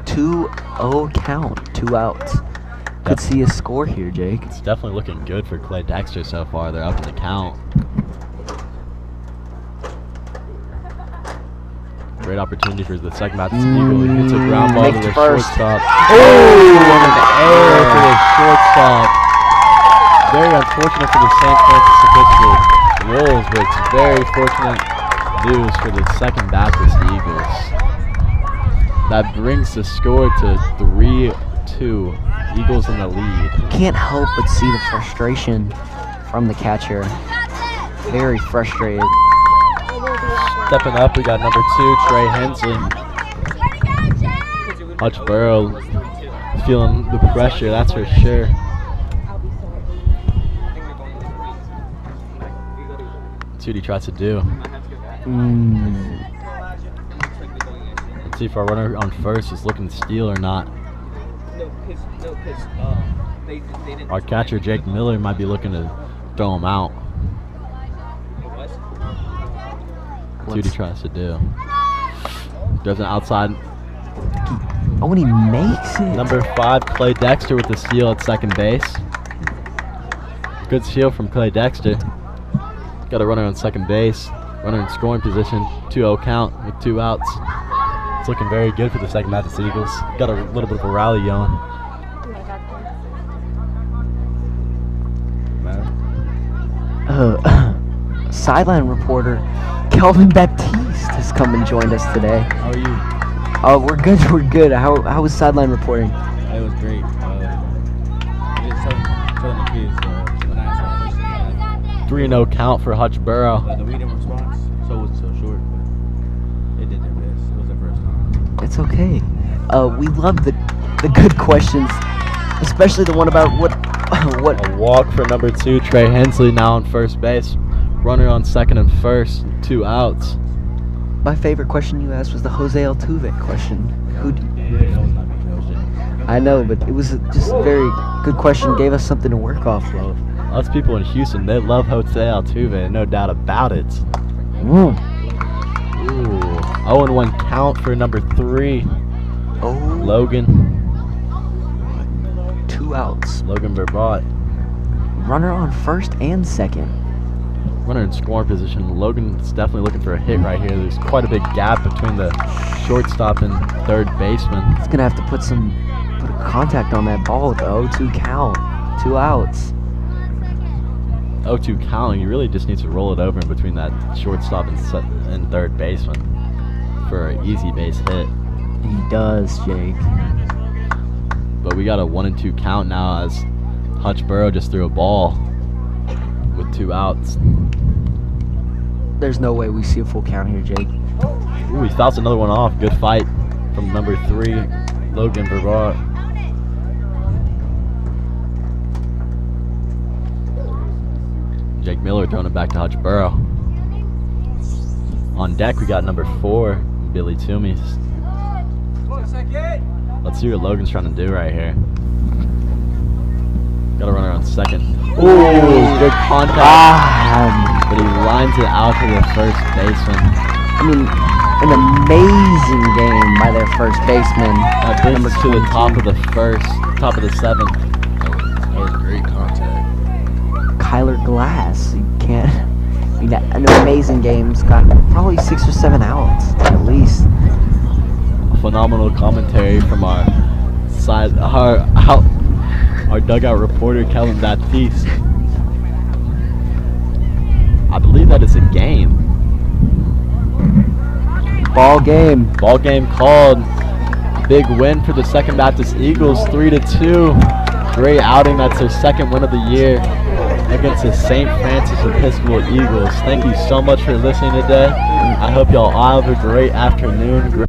2-0 count, 2 outs. Could see a score here, Jake. It's definitely looking good for Clay Dexter so far. They're up in the count. Great opportunity for the second bat. Eagle. He hits a ground ball to the shortstop. Oh, on the air for the shortstop. Very unfortunate for the St. Francis Episcopal Wolves, but it's very fortunate news for the second Baptist Eagles. That brings the score to 3-2. Eagles in the lead. Can't help but see the frustration from the catcher. Very frustrated. Stepping up, we got number 2, Trey Hensley. Hutch Burrow feeling the pressure, that's for sure. Let's see what he tries to do. Let's see if our runner on first is looking to steal or not. Our catcher, Jake Miller, might be looking to throw him out. See what he tries to do. There's an outside. Oh, and he makes it. Number 5, Clay Dexter with the steal at second base. Good steal from Clay Dexter. Got a runner on second base. Runner in scoring position. 2-0 count with 2 outs. It's looking very good for the second Baptist Eagles. Got a little bit of a rally going. Sideline reporter Kelvin Baptiste has come and joined us today. How are you? Oh, we're good. We're good. How was sideline reporting? It was great. Just telling the kids when I asked questions. 3-0 count for Hutchborough. The we didn't response, so it wasn't so short, but they did their best. It was their first time. It's okay. We love the good questions, especially the one about what. A walk for number 2, Trey Hensley, now on first base. Runner on second and first, 2 outs. My favorite question you asked was the Jose Altuve question. I know, but it was just a very good question. Gave us something to work off of. Us people in Houston, they love Jose Altuve, no doubt about it. Ooh. 0-1 count for number 3. Oh. Logan. 2 outs. Logan Verbrot. Runner on first and second. Runner in scoring position. Logan's definitely looking for a hit right here. There's quite a big gap between the shortstop and third baseman. He's gonna have to put a contact on that ball with the 0-2 count. 2 outs. 0-2 count. He really just needs to roll it over in between that shortstop and third baseman for an easy base hit. He does, Jake. But we got a 1-2 count now as Hutchborough just threw a ball with 2 outs. There's no way we see a full count here, Jake. Ooh, he fouls another one off. Good fight from number 3, Logan Verbrot. Jake Miller throwing it back to Hutchborough. On deck, we got number 4, Billy Toomey. Let's see what Logan's trying to do right here. Got a runner on second. Ooh, good contact. But he lines it out to the first baseman. I mean, an amazing game by their first baseman. That brings us to the top of the 7th. That was great contact. Kyler Glass. You can't. I mean, an amazing game. He's got probably 6 or 7 outs at least. Phenomenal commentary from our dugout reporter, Kelvin Baptiste. I believe that it's a game. Ball game. Ball game called. Big win for the Second Baptist Eagles, 3-2. Great outing. That's their second win of the year against the St. Francis Episcopal Eagles. Thank you so much for listening today. I hope y'all all have a great afternoon.